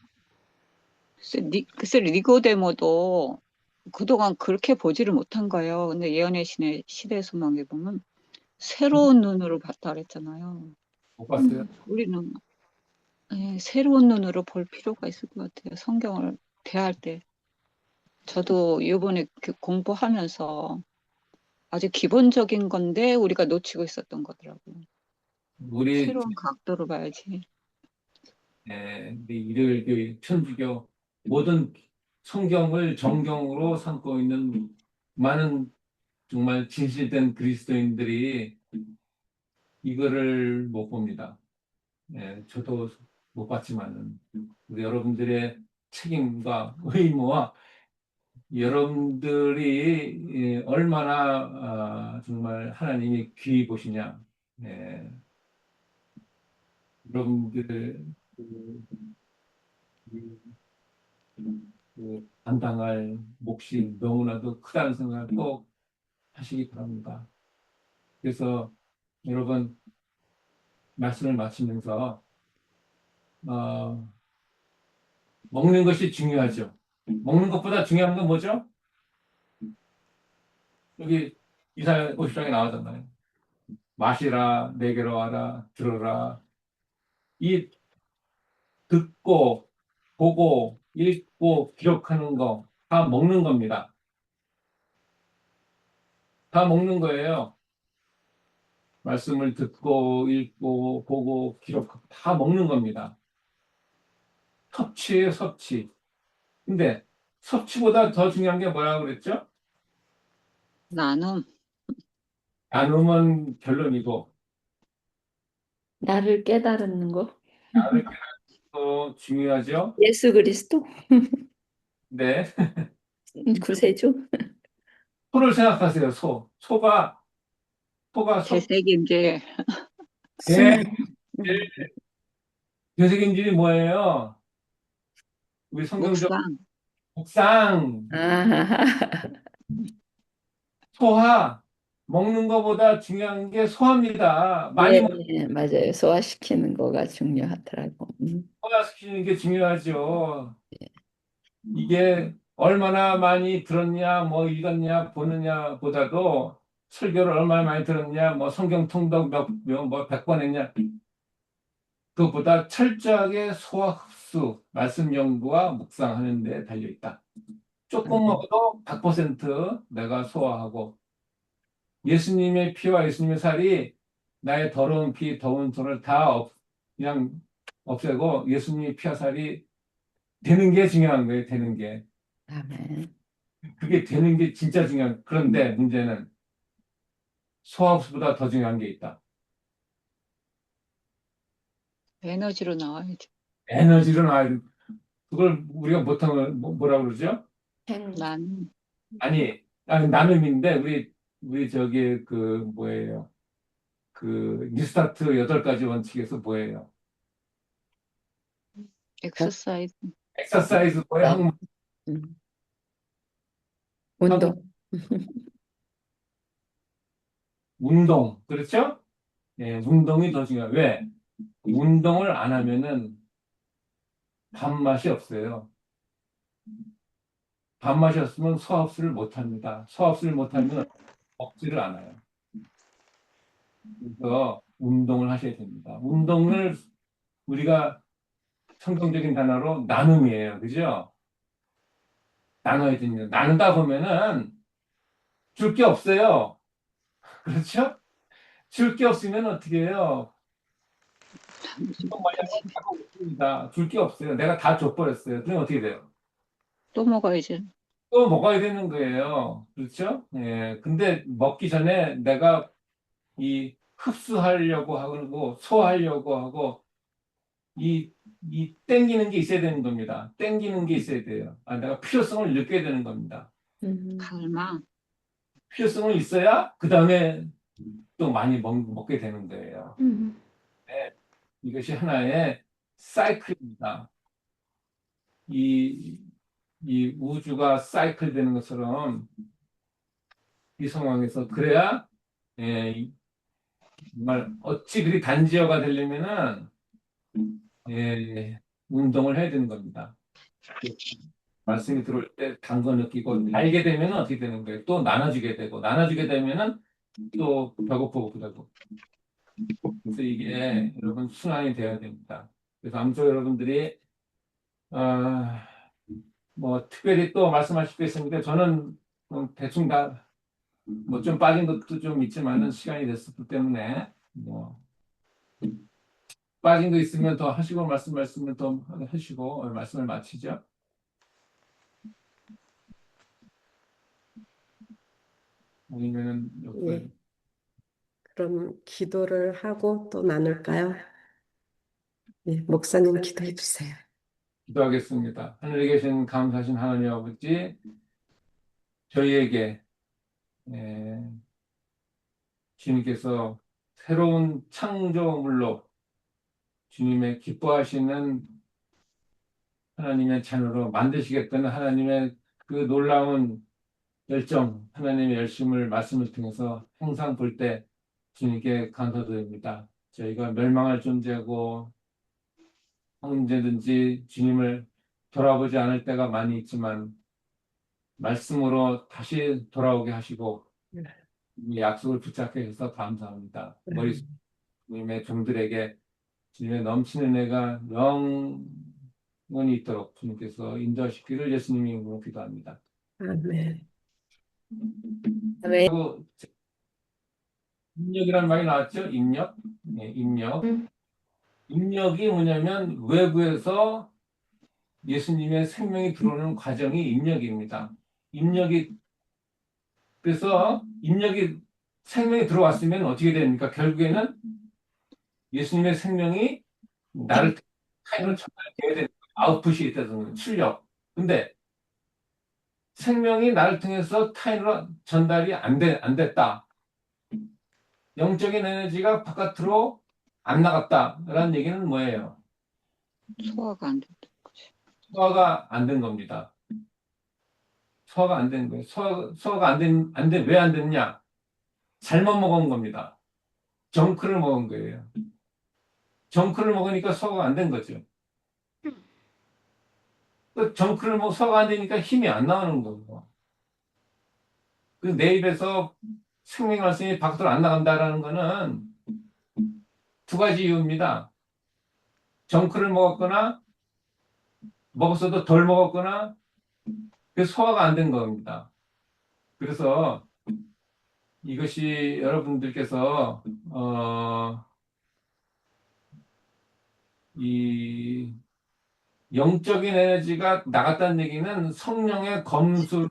[SPEAKER 5] 글쎄 니고데모도 그동안 그렇게 보지를 못한 거예요. 근데 예언의 신의 시대 소망에 보면 새로운 눈으로 봤다 그랬잖아요.
[SPEAKER 1] 못 봤어요.
[SPEAKER 5] 우리는 새로운 눈으로 볼 필요가 있을 것 같아요. 성경을 대할 때. 저도 이번에 공부하면서 아주 기본적인 건데 우리가 놓치고 있었던 거더라고요.
[SPEAKER 1] 우리
[SPEAKER 5] 새로운 각도로 봐야지.
[SPEAKER 1] 우리 일요일교회, 천주교 모든 성경을 정경으로 삼고 있는 많은 정말 진실된 그리스도인들이 이거를 못 봅니다. 저도 못 봤지만은 우리 여러분들의 책임과 의무와 여러분들이 얼마나 정말 하나님이 귀히 보시냐. 예, 여러분들 그, 감당할 몫이 너무나도 크다는 생각을 꼭 하시기 바랍니다. 그래서 여러분 말씀을 마치면서 어, 먹는 것이 중요하죠. 먹는 것보다 중요한 건 뭐죠? 여기 이사야 50장에 나오잖아요. 마시라, 내게로 와라, 들어라. 이 듣고, 보고, 읽고, 기록하는 거 다 먹는 겁니다. 다 먹는 거예요. 말씀을 듣고, 읽고, 보고, 기록하고 다 먹는 겁니다. 섭취예요, 섭취. 근데 섭취보다 더 중요한 게 뭐라고 그랬죠?
[SPEAKER 5] 나눔.
[SPEAKER 1] 나눔은 결론이고,
[SPEAKER 3] 나를 깨달는 거.
[SPEAKER 1] 나를 또 중요하죠?
[SPEAKER 3] 예수 그리스도
[SPEAKER 1] 네.
[SPEAKER 3] 구세주.
[SPEAKER 1] 소를 생각하세요, 소. 소가
[SPEAKER 5] 되새김질.
[SPEAKER 1] 제
[SPEAKER 3] 순.
[SPEAKER 1] 되새김질이 뭐예요? 우리 성경적
[SPEAKER 5] 묵상.
[SPEAKER 1] 묵상,
[SPEAKER 3] 아,
[SPEAKER 1] 소화, 먹는 것보다 중요한 게 소화입니다. 많이
[SPEAKER 3] 네, 맞아요. 소화시키는 거가 중요하더라고.
[SPEAKER 1] 소화시키는 게 중요하죠. 이게 얼마나 많이 들었냐, 뭐 읽었냐, 보느냐 보다도 설교를 얼마나 많이 들었냐, 뭐 성경 통독 뭐 100번 했냐, 그것보다 철저하게 소화 흡수, 말씀 연구와 묵상하는 데 달려 있다. 조금
[SPEAKER 3] 아멘.
[SPEAKER 1] 먹어도 100% 내가 소화하고 예수님의 피와 예수님의 살이 나의 더러운 피, 더운 손을 그냥 없애고 예수님의 피와 살이 되는 게 중요한 거예요, 되는 게.
[SPEAKER 3] 아멘.
[SPEAKER 1] 그게 되는 게 진짜 중요한. 그런데 문제는 소화흡수보다 더 중요한 게 있다.
[SPEAKER 5] 에너지로 나와야지.
[SPEAKER 1] 에너지로 나와야 그걸 우리가 못한 걸 뭐라 그러죠?
[SPEAKER 3] 행,
[SPEAKER 5] 나눔.
[SPEAKER 1] 아니, 나눔인데 우리 저기 그 뭐예요? 그 뉴스타트 8가지 원칙에서 뭐예요?
[SPEAKER 5] 엑서사이즈.
[SPEAKER 1] 엑서사이즈 뭐예요?
[SPEAKER 3] 음, 운동.
[SPEAKER 1] 운동. 그렇죠? 예, 운동이 더 중요해요. 왜? 운동을 안 하면은 밥맛이 없어요. 밥맛이 없으면 소화흡수를 못 합니다. 소화흡수를 못 하면 먹지를 않아요. 그래서 운동을 하셔야 됩니다. 운동을 우리가 성경적인 단어로 나눔이에요. 그죠? 나눠야 됩니다. 나누다 보면은 줄 게 없어요. 그렇죠? 줄 게 없으면 어떻게 해요? 운동 마냥 하고 있습니다. 줄 게 없어요. 내가 다 줘버렸어요. 그럼 어떻게 돼요?
[SPEAKER 5] 또 먹어야지.
[SPEAKER 1] 또 먹어야 되는 거예요. 그렇죠? 예. 근데 먹기 전에 내가 이 흡수하려고 하고 소화하려고 하고 이 땡기는 게 있어야 되는 겁니다. 땡기는 게 있어야 돼요. 내가 필요성을 느껴야 되는 겁니다.
[SPEAKER 3] 음,
[SPEAKER 5] 갈망.
[SPEAKER 1] 필요성을 있어야 그 다음에 또 많이 먹게 되는 거예요.
[SPEAKER 7] 음,
[SPEAKER 1] 네, 이것이 하나의 사이클입니다. 이, 이 우주가 사이클 되는 것처럼 이 상황에서 그래야 정말 어찌 그리 단지어가 되려면은 운동을 해야 되는 겁니다. 말씀이 들어올 때 단 거 느끼고 달게 되면 어떻게 되는 거예요? 또 나눠주게 되고 나눠주게 되면은 또 배고프고 그러고 그래서 이게 여러분 순환이 되어야 됩니다. 그래서 아무쪼록 여러분들이 뭐 특별히 또 말씀하실 게 있습니다. 저는 대충 다 뭐 좀 빠진 것도 좀 있지만은 시간이 됐었기 때문에 뭐 빠진 거 있으면 더 하시고 말씀을 더 하시고 말씀을 마치죠. 아니면은
[SPEAKER 2] 예. 그럼 기도를 하고 또 나눌까요? 예, 목사님 기도해 주세요.
[SPEAKER 1] 기도하겠습니다. 하늘에 계신 감사하신 하나님 아버지, 저희에게 주님께서 새로운 창조물로 주님의 기뻐하시는 하나님의 자녀로 만드시겠다는 하나님의 그 놀라운 열정, 하나님의 열심을 말씀을 통해서 항상 볼 때 주님께 감사드립니다. 저희가 멸망할 존재고 언제든지 주님을 돌아보지 않을 때가 많이 있지만 말씀으로 다시 돌아오게 하시고 이 약속을 붙잡게 해서 감사합니다. 머리 주님의 종들에게 주님의 넘치는 애가 영원히 있도록 주님께서 인도하시기를 예수님의 이름으로 기도합니다.
[SPEAKER 2] 아멘.
[SPEAKER 1] 그리고 인력이라는 말이 나왔죠? 인력? 네, 인력.
[SPEAKER 7] 음.
[SPEAKER 1] 인력이 뭐냐면 외부에서 예수님의 생명이 들어오는 과정이 인력입니다. 인력이 그래서 인력이 생명이 들어왔으면 어떻게 됩니까? 결국에는 예수님의 생명이 나를 타인으로 전달되어야 되는 거예요. 아웃풋이 있다는 출력. 근데 생명이 나를 통해서 타인으로 전달이 안 됐다. 영적인 에너지가 바깥으로 안 나갔다라는 얘기는 뭐예요?
[SPEAKER 5] 소화가 안 된다.
[SPEAKER 1] 소화가 안 된 겁니다. 소화가 안 된 거예요. 소화가 왜 안 됐냐? 잘못 먹은 겁니다. 정크를 먹은 거예요. 정크를 먹으니까 소화가 안 된 거죠. 정크를 소화가 안 되니까 힘이 안 나오는 거고. 내 입에서 생명 말씀이 밖으로 안 나간다라는 거는 두 가지 이유입니다. 정크를 먹었거나 먹었어도 덜 먹었거나 그 소화가 안 된 겁니다. 그래서 이것이 여러분들께서 이 영적인 에너지가 나갔다는 얘기는 성령의 검술,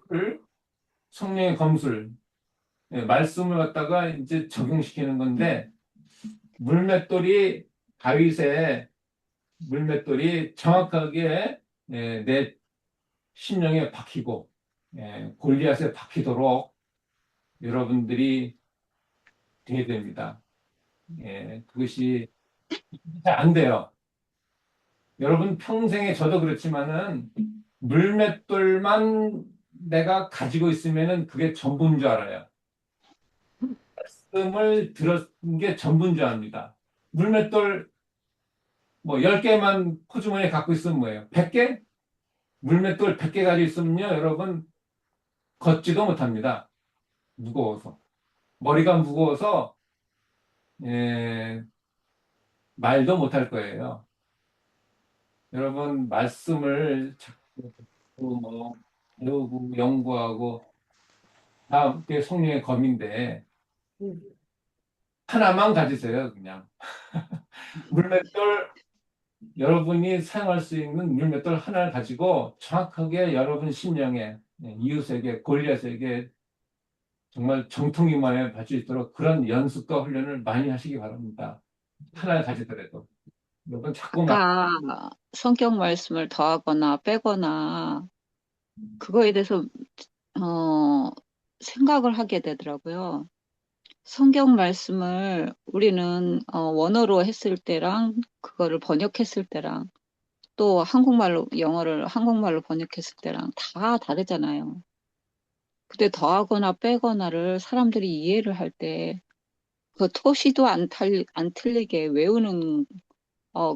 [SPEAKER 1] 말씀을 갖다가 이제 적용시키는 건데 다윗의 물맷돌이 정확하게 내 심령에 박히고 골리앗에 박히도록 여러분들이 돼야 됩니다. 그것이 잘 안 돼요. 여러분 평생에 저도 그렇지만은 물맷돌만 내가 가지고 있으면은 그게 전부인 줄 알아요. 말씀을 들은 게 전부인 줄 압니다. 물맷돌 뭐 10개만 포주머니에 갖고 있으면 뭐예요? 100개? 물맷돌 100개 가지고 있으면요, 여러분 걷지도 못합니다. 무거워서. 머리가 무거워서 말도 못할 거예요. 여러분 말씀을 자꾸 뭐 배우고 연구하고 다 그게 성령의 검인데 하나만 가지세요, 그냥. 물맷돌 여러분이 사용할 수 있는 물맷돌 하나를 가지고 정확하게 여러분 심령에 이웃에게 골리앗에게 정말 정통이마에 받을 수 있도록 그런 연습과 훈련을 많이 하시기 바랍니다. 하나를 가지더라도 여러분 자꾸만
[SPEAKER 5] 아까 성경 말씀을 더하거나 빼거나 그거에 대해서 생각을 하게 되더라고요. 성경 말씀을 우리는 원어로 했을 때랑 그거를 번역했을 때랑 또 영어를 한국말로 번역했을 때랑 다 다르잖아요. 근데 더하거나 빼거나를 사람들이 이해를 할 때 그 토시도 안 틀리게 외우는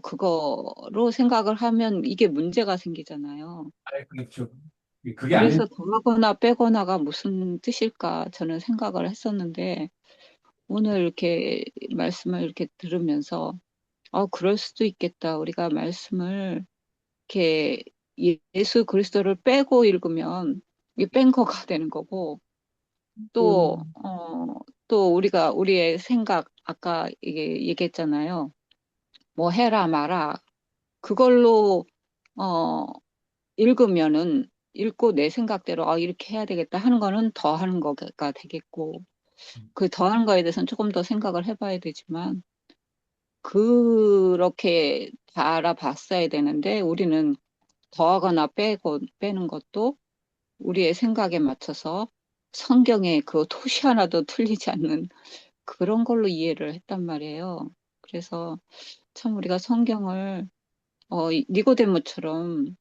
[SPEAKER 5] 그거로 생각을 하면 이게 문제가 생기잖아요.
[SPEAKER 1] 그렇죠. 그게 아닌,
[SPEAKER 5] 그래서 더하거나 빼거나가 무슨 뜻일까 저는 생각을 했었는데 오늘 이렇게 말씀을 이렇게 들으면서 그럴 수도 있겠다. 우리가 말씀을 이렇게 예수 그리스도를 빼고 읽으면 이게 뺀 거가 되는 거고 또, 또 우리의 생각, 아까 이게 얘기했잖아요. 뭐 해라 마라. 그걸로, 어, 읽고 내 생각대로, 이렇게 해야 되겠다 하는 거는 더 하는 거가 되겠고, 그 더 하는 거에 대해서는 조금 더 생각을 해봐야 되지만, 그렇게 다 알아봤어야 되는데, 우리는 더하거나 빼는 것도 우리의 생각에 맞춰서 성경에 그 토시 하나도 틀리지 않는 그런 걸로 이해를 했단 말이에요. 그래서 참 우리가 성경을 니고데모처럼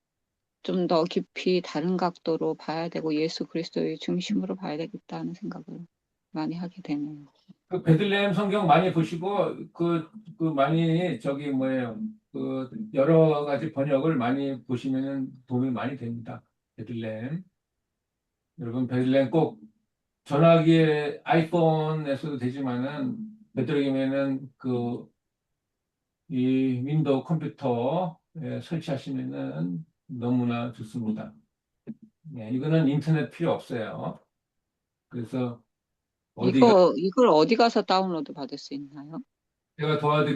[SPEAKER 5] 좀 더 깊이 다른 각도로 봐야 되고 예수 그리스도의 중심으로 봐야 되겠다는 생각을 많이 하게 되네요.
[SPEAKER 1] 그 베들레헴 성경 많이 보시고, 많이, 뭐예요. 여러 가지 번역을 많이 보시면은 도움이 많이 됩니다. 베들레헴. 여러분, 베들레헴 꼭 전화기에 아이폰에서도 되지만은, 베들레헴에는 이 윈도우 컴퓨터에 설치하시면은 너무나 좋습니다. 네, 이거는 인터넷 필요 없어요. 그래서 어디
[SPEAKER 5] 이걸 어디 가서 다운로드 받을 수 있나요?
[SPEAKER 1] 제가 도와드릴